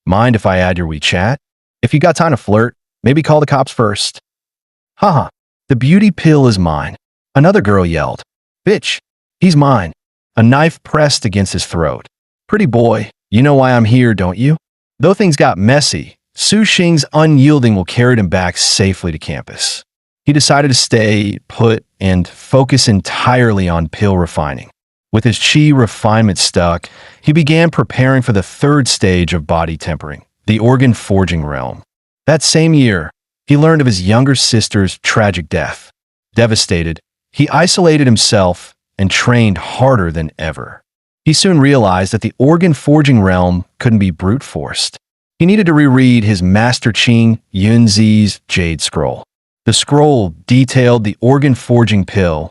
[SPEAKER 1] Mind if I add your WeChat? If you got time to flirt, maybe call the cops first. Haha, the beauty pill is mine. Another girl yelled. Bitch, he's mine. A knife pressed against his throat. Pretty boy, you know why I'm here, don't you? Though things got messy, Su Xing's unyielding will carried him back safely to campus. He decided to stay put and focus entirely on pill refining. With his chi refinement stuck, he began preparing for the 3rd stage of body tempering, the organ forging realm. That same year, he learned of his younger sister's tragic death. Devastated, he isolated himself and trained harder than ever. He soon realized that the organ forging realm couldn't be brute forced. He needed to reread his Master Qing Yunzi's Jade Scroll. The scroll detailed the organ forging pill,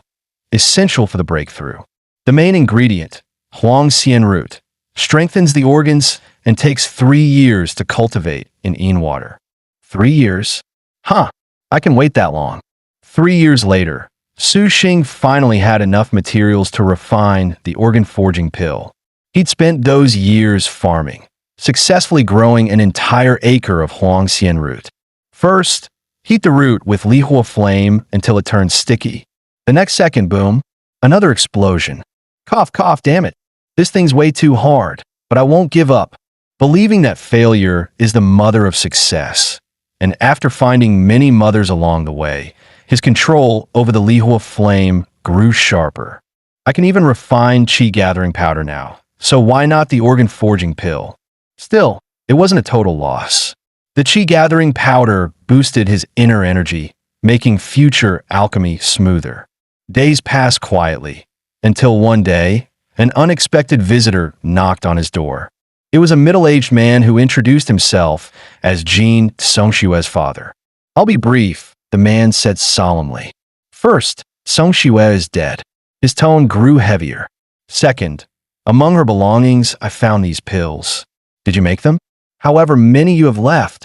[SPEAKER 1] essential for the breakthrough. The main ingredient, Huang Xian root, strengthens the organs and takes 3 years to cultivate in Yin water. 3 years? Huh, I can wait that long. 3 years later, Su Xing finally had enough materials to refine the organ forging pill. He'd spent those years farming, successfully growing an entire acre of Huang Xian root. First, heat the root with Lihua flame until it turns sticky. The next second, boom, another explosion. Cough, cough, damn it. This thing's way too hard, but I won't give up. Believing that failure is the mother of success. And after finding many mothers along the way, his control over the Lihua flame grew sharper. I can even refine chi gathering powder now, so why not the organ forging pill? Still, it wasn't a total loss. The chi gathering powder boosted his inner energy, making future alchemy smoother. Days passed quietly, until one day, an unexpected visitor knocked on his door. It was a middle-aged man who introduced himself as Jean Songxue's father. I'll be brief, the man said solemnly. First, Song Shue is dead. His tone grew heavier. Second, among her belongings, I found these pills. Did you make them? However many you have left,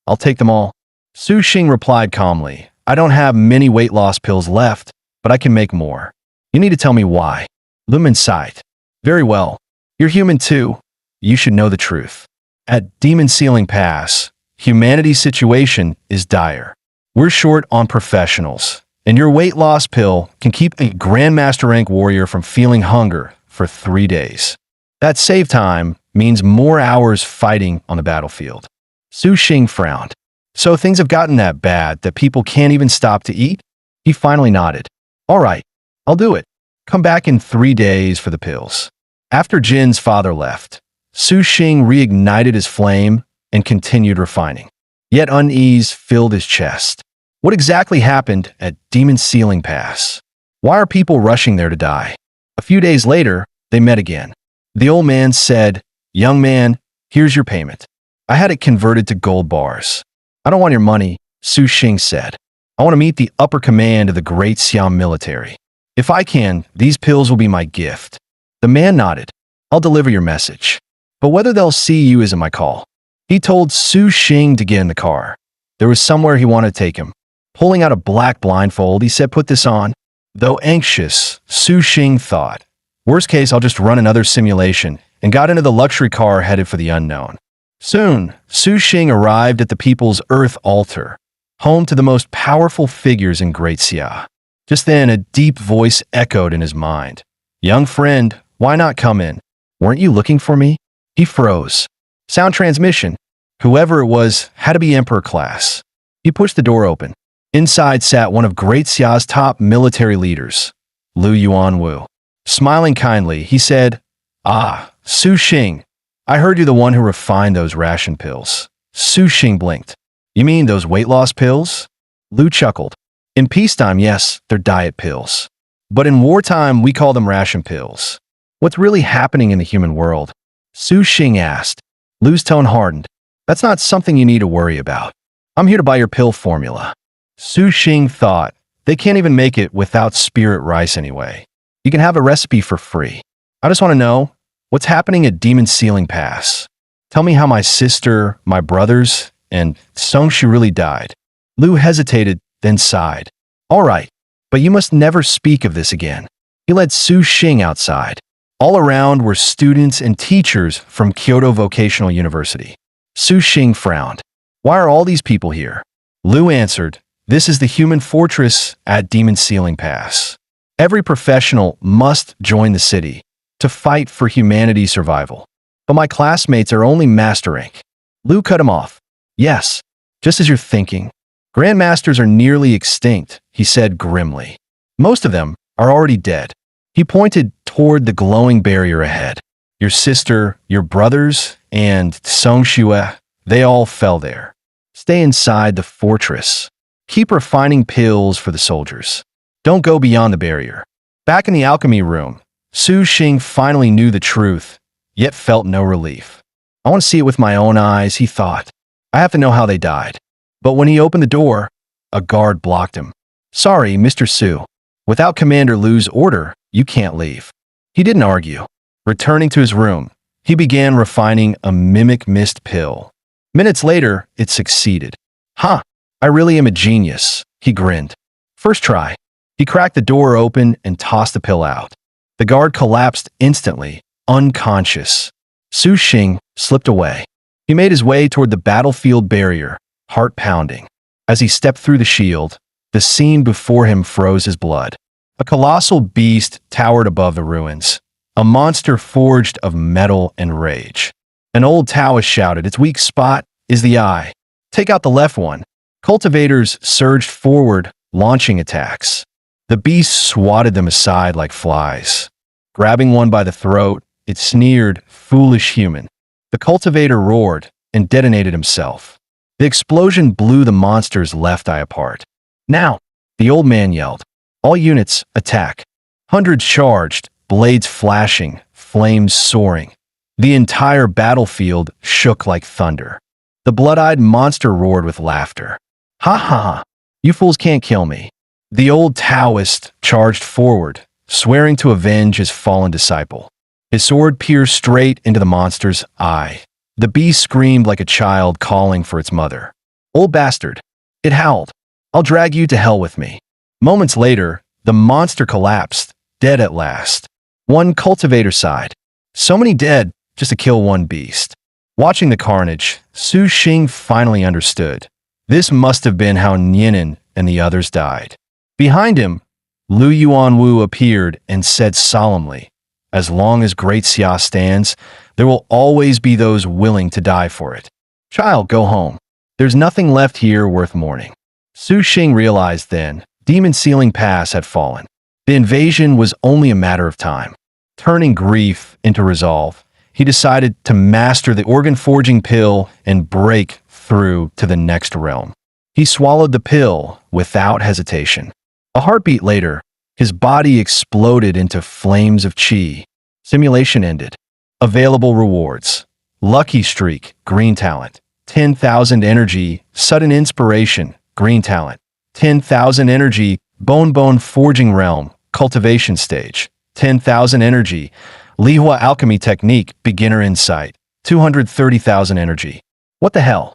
[SPEAKER 1] I'll take them all. Su Xing replied calmly, I don't have many weight loss pills left, but I can make more. You need to tell me why. Lumen sighed. Very well. You're human too. You should know the truth. At Demon Ceiling Pass, humanity's situation is dire. We're short on professionals, and your weight loss pill can keep a Grandmaster rank warrior from feeling hunger for 3 days. That save time means more hours fighting on the battlefield. Su Xing frowned. So things have gotten that bad that people can't even stop to eat? He finally nodded. All right, I'll do it. Come back in 3 days for the pills. After Jin's father left, Su Xing reignited his flame and continued refining. Yet unease filled his chest. What exactly happened at Demon Ceiling Pass? Why are people rushing there to die? A few days later, they met again. The old man said, Young man, here's your payment. I had it converted to gold bars. I don't want your money, Su Xing said. I want to meet the upper command of the Great Siam military. If I can, these pills will be my gift. The man nodded. I'll deliver your message. But whether they'll see you isn't my call. He told Su Xing to get in the car. There was somewhere he wanted to take him. Pulling out a black blindfold, he said, put this on. Though anxious, Su Xing thought, worst case, I'll just run another simulation, and got into the luxury car headed for the unknown. Soon, Su Xing arrived at the People's Earth altar, home to the most powerful figures in Great Xia. Just then, a deep voice echoed in his mind. Young friend, why not come in? Weren't you looking for me? He froze. Sound transmission. Whoever it was had to be Emperor class. He pushed the door open. Inside sat one of Great Xia's top military leaders, Lu Yuanwu. Smiling kindly, he said, Ah, Su Xing, I heard you're the one who refined those ration pills. Su Xing blinked. You mean those weight loss pills? Lu chuckled. In peacetime, yes, they're diet pills. But in wartime, we call them ration pills. What's really happening in the human world? Su Xing asked. Lu's tone hardened. That's not something you need to worry about. I'm here to buy your pill formula. Su Xing thought, they can't even make it without spirit rice anyway. You can have a recipe for free. I just want to know, what's happening at Demon Ceiling Pass? Tell me how my sister, my brothers, and Song Shi really died. Lu hesitated, then sighed. All right, but you must never speak of this again. He led Su Xing outside. All around were students and teachers from Kyoto Vocational University. Su Xing frowned. Why are all these people here? Lu answered, this is the human fortress at Demon Ceiling Pass. Every professional must join the city to fight for humanity's survival. But my classmates are only master rank. Lu cut him off. Yes, just as you're thinking. Grandmasters are nearly extinct, he said grimly. Most of them are already dead. He pointed toward the glowing barrier ahead. Your sister, your brothers, and Song Shue, they all fell there. Stay inside the fortress. Keep refining pills for the soldiers. Don't go beyond the barrier. Back in the alchemy room, Su Xing finally knew the truth, yet felt no relief. I want to see it with my own eyes, he thought. I have to know how they died. But when he opened the door, a guard blocked him. Sorry, Mr. Su. Without Commander Lu's order, you can't leave. He didn't argue. Returning to his room, he began refining a mimic mist pill. Minutes later, it succeeded. Huh, I really am a genius, he grinned. First try. He cracked the door open and tossed the pill out. The guard collapsed instantly, unconscious. Su Xing slipped away. He made his way toward the battlefield barrier, heart pounding. As he stepped through the shield, the scene before him froze his blood. A colossal beast towered above the ruins, a monster forged of metal and rage. An old Taoist shouted, its weak spot is the eye. Take out the left one. Cultivators surged forward, launching attacks. The beast swatted them aside like flies. Grabbing one by the throat, it sneered, foolish human. The cultivator roared and detonated himself. The explosion blew the monster's left eye apart. Now, the old man yelled. All units, attack. Hundreds charged, blades flashing, flames soaring. The entire battlefield shook like thunder. The blood-eyed monster roared with laughter. Ha ha ha. You fools can't kill me. The old Taoist charged forward, swearing to avenge his fallen disciple. His sword pierced straight into the monster's eye. The beast screamed like a child calling for its mother. Old bastard. It howled. I'll drag you to hell with me. Moments later, the monster collapsed, dead at last. One cultivator sighed. So many dead just to kill one beast. Watching the carnage, Su Xing finally understood. This must have been how Nianin and the others died. Behind him, Lu Yuanwu appeared and said solemnly, "As long as Great Xia stands, there will always be those willing to die for it. Child, go home. There's nothing left here worth mourning." Su Xing realized then, Demon Sealing Pass had fallen. The invasion was only a matter of time. Turning grief into resolve, he decided to master the organ-forging pill and break through to the next realm. He swallowed the pill without hesitation. A heartbeat later, his body exploded into flames of qi. Simulation ended. Available rewards: Lucky Streak, green talent; 10,000 energy, sudden inspiration, green talent; 10,000 energy, bone forging realm, cultivation stage; 10,000 energy, Lihua alchemy technique, beginner insight; 230,000 energy. What the hell?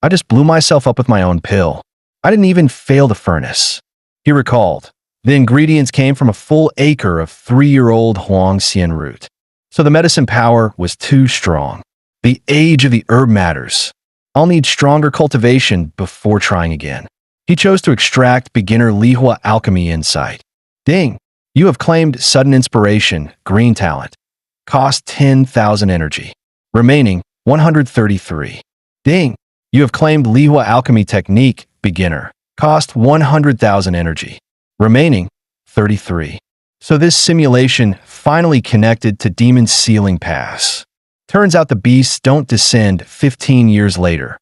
[SPEAKER 1] I just blew myself up with my own pill. I didn't even fail the furnace. He recalled. The ingredients came from a full acre of 3-year-old Huang Xian root. So the medicine power was too strong. The age of the herb matters. I'll need stronger cultivation before trying again. He chose to extract beginner Lihua alchemy insight. Ding! You have claimed sudden inspiration, green talent. Cost 10,000 energy. Remaining 133. Ding! You have claimed Lihua alchemy technique, beginner. Cost 100,000 energy. Remaining 33. So this simulation finally connected to Demon Sealing Pass. Turns out the beasts don't descend 15 years later.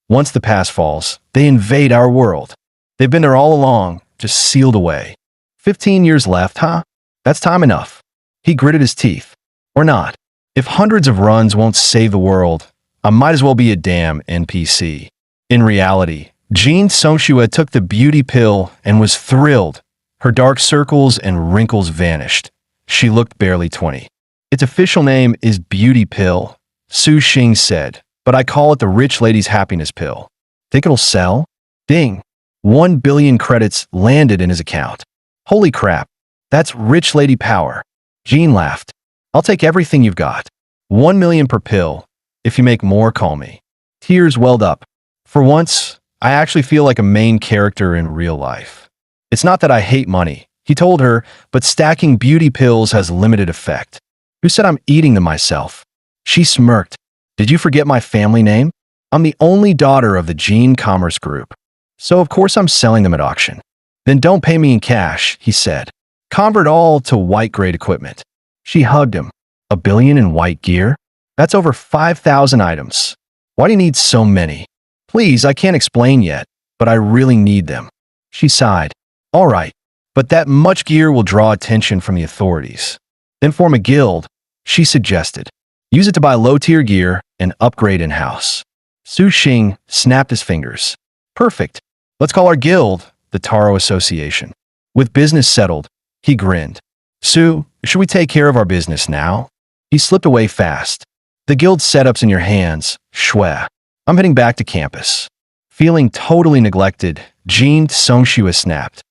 [SPEAKER 1] Once the pass falls, they invade our world. They've been there all along, just sealed away. 15 years left, huh? That's time enough. He gritted his teeth. Or not. If hundreds of runs won't save the world, I might as well be a damn NPC. In reality, Jean Songxue took the beauty pill and was thrilled. Her dark circles and wrinkles vanished. She looked barely 20. Its official name is Beauty Pill, Su Xing said, but I call it the Rich Lady's Happiness Pill. Think it'll sell? Ding! 1 billion credits landed in his account. Holy crap, that's Rich Lady power. Jean laughed. I'll take everything you've got. 1 million per pill. If you make more, call me. Tears welled up. For once, I actually feel like a main character in real life. It's not that I hate money, he told her, but stacking beauty pills has limited effect. Who said I'm eating them myself? She smirked. Did you forget my family name? I'm the only daughter of the Jean Commerce Group. So of course I'm selling them at auction. Then don't pay me in cash, he said. Convert all to white-grade equipment. She hugged him. 1 billion in white gear? That's over 5,000 items. Why do you need so many? Please, I can't explain yet, but I really need them. She sighed. All right, but that much gear will draw attention from the authorities. Then form a guild, she suggested. Use it to buy low-tier gear and upgrade in-house. Su Xing snapped his fingers. Perfect. Let's call our guild the Taro Association. With business settled, he grinned. Su, should we take care of our business now? He slipped away fast. The guild setup's in your hands, Shui. I'm heading back to campus. Feeling totally neglected, Jean Songxue snapped.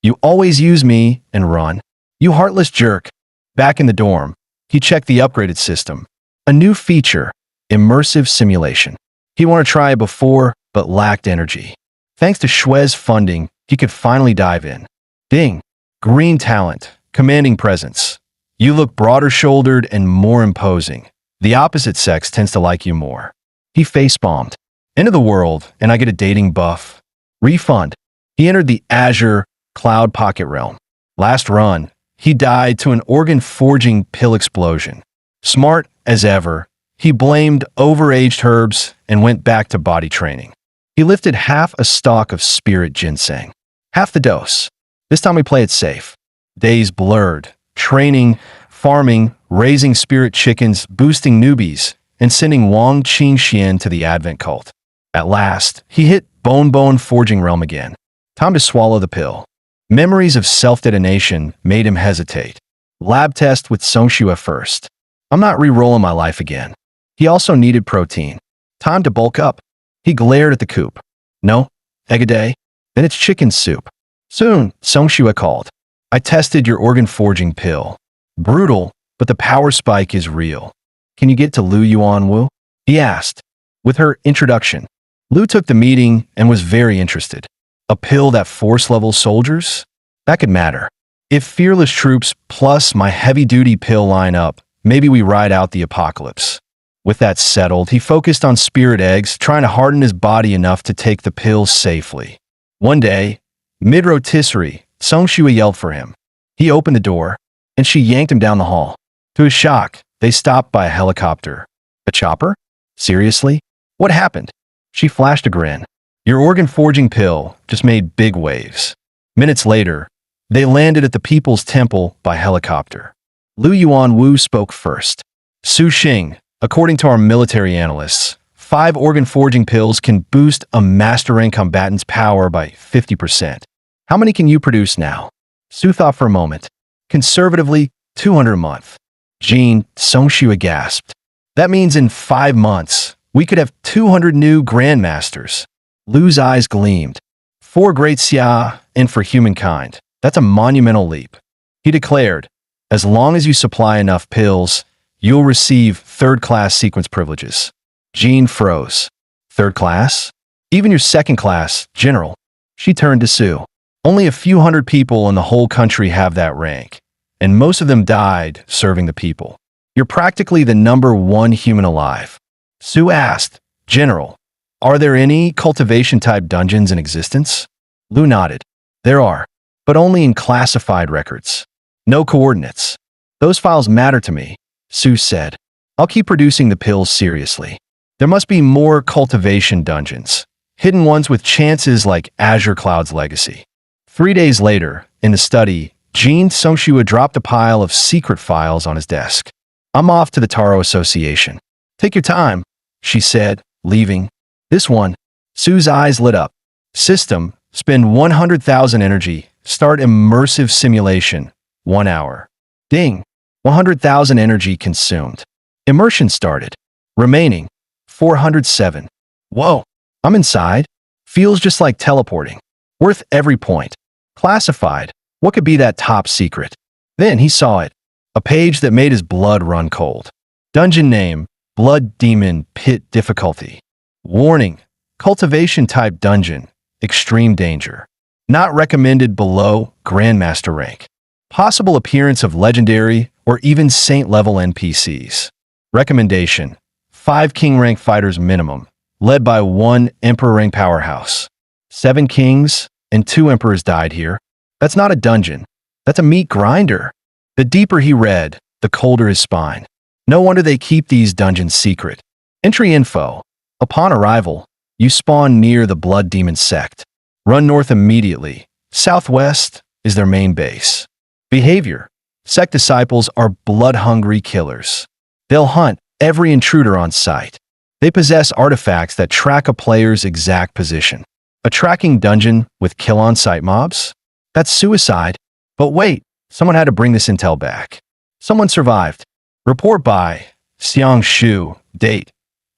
[SPEAKER 1] You always use me and run. You heartless jerk. Back in the dorm, he checked the upgraded system. A new feature, immersive simulation. He wanted to try it before, but lacked energy. Thanks to Shui's funding, he could finally dive in. Ding. Green talent, commanding presence. You look broader-shouldered and more imposing. The opposite sex tends to like you more. He face-bombed. Into the world, and I get a dating buff. Refund. He entered the Azure Cloud Pocket realm. Last run, he died to an organ-forging pill explosion. Smart as ever, he blamed overaged herbs and went back to body training. He lifted half a stalk of spirit ginseng. Half the dose. This time we play it safe. Days blurred. Training, farming, raising spirit chickens, boosting newbies, and sending Wang Qingxian to the Advent cult. At last, he hit bone forging realm again. Time to swallow the pill. Memories of self-detonation made him hesitate. Lab test with Songxue first. I'm not re-rolling my life again. He also needed protein. Time to bulk up. He glared at the coop. No? Egg a day? Then it's chicken soup. Soon, Songxue called. I tested your organ-forging pill. Brutal, but the power spike is real. Can you get to Lu Yuanwu? He asked. With her introduction, Lu took the meeting and was very interested. A pill that force-level soldiers? That could matter. If fearless troops plus my heavy-duty pill line up, maybe we ride out the apocalypse. With that settled, he focused on spirit eggs, trying to harden his body enough to take the pills safely. One day, mid-rotisserie, Songxue yelled for him. He opened the door, and she yanked him down the hall. To his shock, they stopped by a helicopter. A chopper? Seriously? What happened? She flashed a grin. Your organ-forging pill just made big waves. Minutes later, they landed at the People's Temple by helicopter. Lu Yuanwu spoke first. Su Xing, according to our military analysts, 5 organ-forging pills can boost a Master Rank combatant's power by 50%. How many can you produce now? Su thought for a moment. Conservatively, 200 a month. Jean, Songxue gasped. That means in 5 months, we could have 200 new Grandmasters. Lu's eyes gleamed. 4 great Xia, and for humankind. That's a monumental leap. He declared, as long as you supply enough pills, you'll receive third-class sequence privileges. Jean froze. Third class? Even your second class, General. She turned to Su. Only a few hundred people in the whole country have that rank, and most of them died serving the people. You're practically the #1 human alive. Su asked, General, are there any cultivation-type dungeons in existence? Lu nodded. There are, but only in classified records. No coordinates. Those files matter to me, Su said. I'll keep producing the pills seriously. There must be more cultivation dungeons, hidden ones with chances like Azure Cloud's legacy. 3 days later, in the study, Jean Songxue dropped a pile of secret files on his desk. I'm off to the Taro Association. Take your time, she said, leaving. This one. Su's eyes lit up. System, spend 100,000 energy, start immersive simulation, 1 hour. Ding, 100,000 energy consumed. Immersion started. Remaining, 407. Whoa, I'm inside. Feels just like teleporting. Worth every point. Classified. What could be that top secret? Then he saw it. A page that made his blood run cold. Dungeon name, Blood Demon Pit Difficulty. Warning, cultivation type dungeon, extreme danger. Not recommended below Grandmaster rank. Possible appearance of legendary or even saint level NPCs. Recommendation, 5 king rank fighters minimum, led by 1 emperor rank powerhouse. 7 kings and 2 emperors died here. That's not a dungeon. That's a meat grinder. The deeper he read, the colder his spine. No wonder they keep these dungeons secret. Entry info. Upon arrival, you spawn near the Blood Demon sect. Run north immediately. Southwest is their main base. Behavior. Sect disciples are blood-hungry killers. They'll hunt every intruder on sight. They possess artifacts that track a player's exact position. A tracking dungeon with kill-on-sight mobs? That's suicide. But wait, someone had to bring this intel back. Someone survived. Report by Xiang Shu. Date.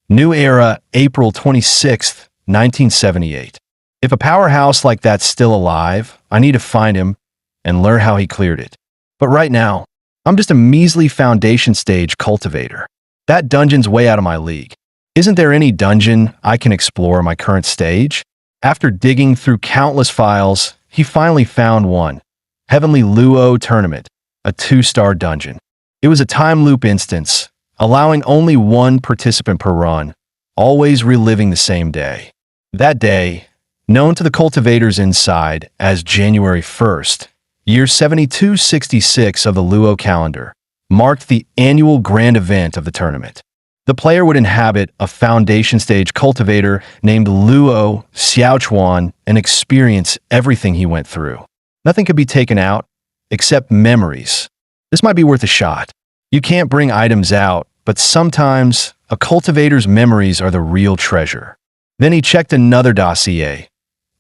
[SPEAKER 1] New Era, April 26th, 1978. If a powerhouse like that's still alive, I need to find him and learn how he cleared it. But right now, I'm just a measly foundation stage cultivator. That dungeon's way out of my league. Isn't there any dungeon I can explore my current stage? After digging through countless files, he finally found one. Heavenly Luo Tournament, a 2-star dungeon. It was a time loop instance, allowing only 1 participant per run, always reliving the same day. That day, known to the cultivators inside as January 1st, year 7266 of the Luo calendar, marked the annual grand event of the tournament. The player would inhabit a foundation stage cultivator named Luo Xiaochuan and experience everything he went through. Nothing could be taken out, except memories. This might be worth a shot. You can't bring items out, but sometimes a cultivator's memories are the real treasure. Then he checked another dossier.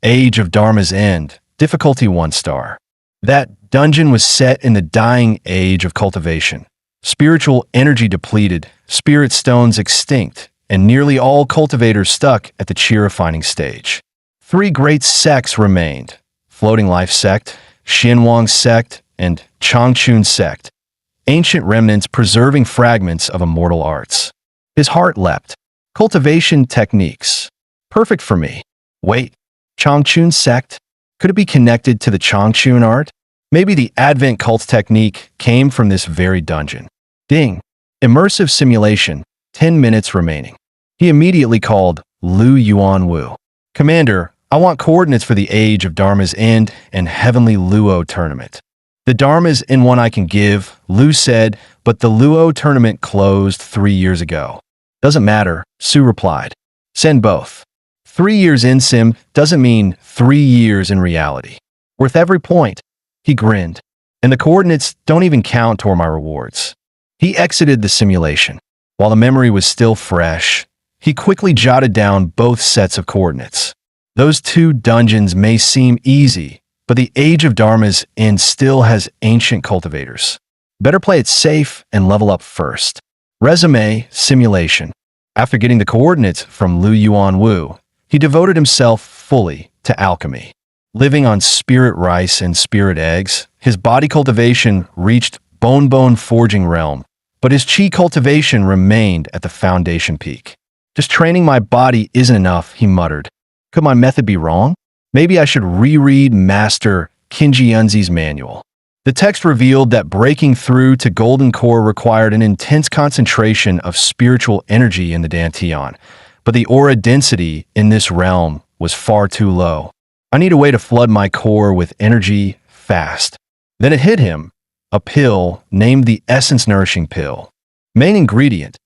[SPEAKER 1] Age of Dharma's End, difficulty 1 star. That dungeon was set in the dying age of cultivation. Spiritual energy depleted, spirit stones extinct, and nearly all cultivators stuck at the chi refining stage. 3 great sects remained: Floating Life Sect, Xianwang Sect, and Changchun Sect, ancient remnants preserving fragments of immortal arts. His heart leapt. Cultivation techniques. Perfect for me. Wait, Changchun Sect? Could it be connected to the Changchun art? Maybe the Advent cult technique came from this very dungeon. Ding. Immersive simulation. 10 minutes remaining. He immediately called Lu Yuanwu. Commander, I want coordinates for the Age of Dharma's End and Heavenly Luo tournament. The Dharma's in one I can give, Lu said, but the Luo tournament closed 3 years ago. Doesn't matter, Su replied. Send both. 3 years in sim doesn't mean 3 years in reality. Worth every point. He grinned. And the coordinates don't even count toward my rewards. He exited the simulation. While the memory was still fresh, he quickly jotted down both sets of coordinates. Those 2 dungeons may seem easy, but the Age of Dharma's End still has ancient cultivators. Better play it safe and level up first. Resume, simulation. After getting the coordinates from Lu Yuanwu, he devoted himself fully to alchemy. Living on spirit rice and spirit eggs, his body cultivation reached bone forging realm, but his chi cultivation remained at the foundation peak. Just training my body isn't enough, he muttered. Could my method be wrong? Maybe I should reread Master Kinji Yunzi's manual. The text revealed that breaking through to Golden Core required an intense concentration of spiritual energy in the Dantian, but the aura density in this realm was far too low. I need a way to flood my core with energy fast. Then it hit him, a pill named the Essence Nourishing Pill. Main ingredient,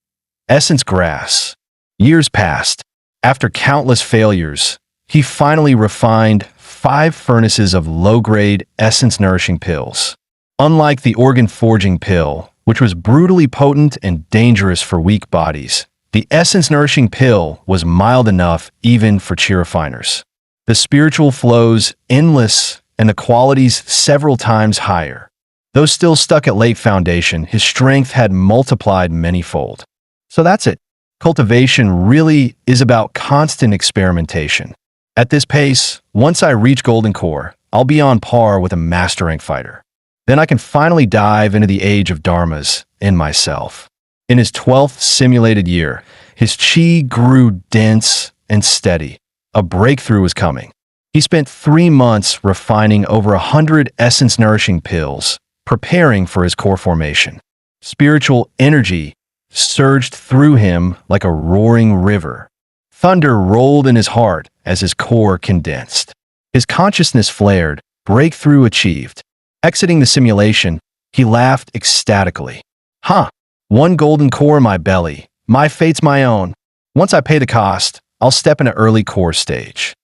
[SPEAKER 1] essence grass. Years passed. After countless failures, he finally refined 5 furnaces of low-grade essence-nourishing pills. Unlike the organ-forging pill, which was brutally potent and dangerous for weak bodies, the essence-nourishing pill was mild enough even for chi refiners. The spiritual flows endless and the qualities several times higher. Though still stuck at late foundation, his strength had multiplied manyfold. So that's it. Cultivation really is about constant experimentation. At this pace, once I reach Golden Core, I'll be on par with a master rank fighter. Then I can finally dive into the Age of Dharmas in myself. In his 12th simulated year, his chi grew dense and steady. A breakthrough was coming. He spent 3 months refining over 100 essence-nourishing pills, preparing for his core formation. Spiritual energy surged through him like a roaring river. Thunder rolled in his heart as his core condensed. His consciousness flared, breakthrough achieved. Exiting the simulation, he laughed ecstatically. Huh, 1 golden core in my belly. My fate's my own. Once I pay the cost, I'll step into early core stage.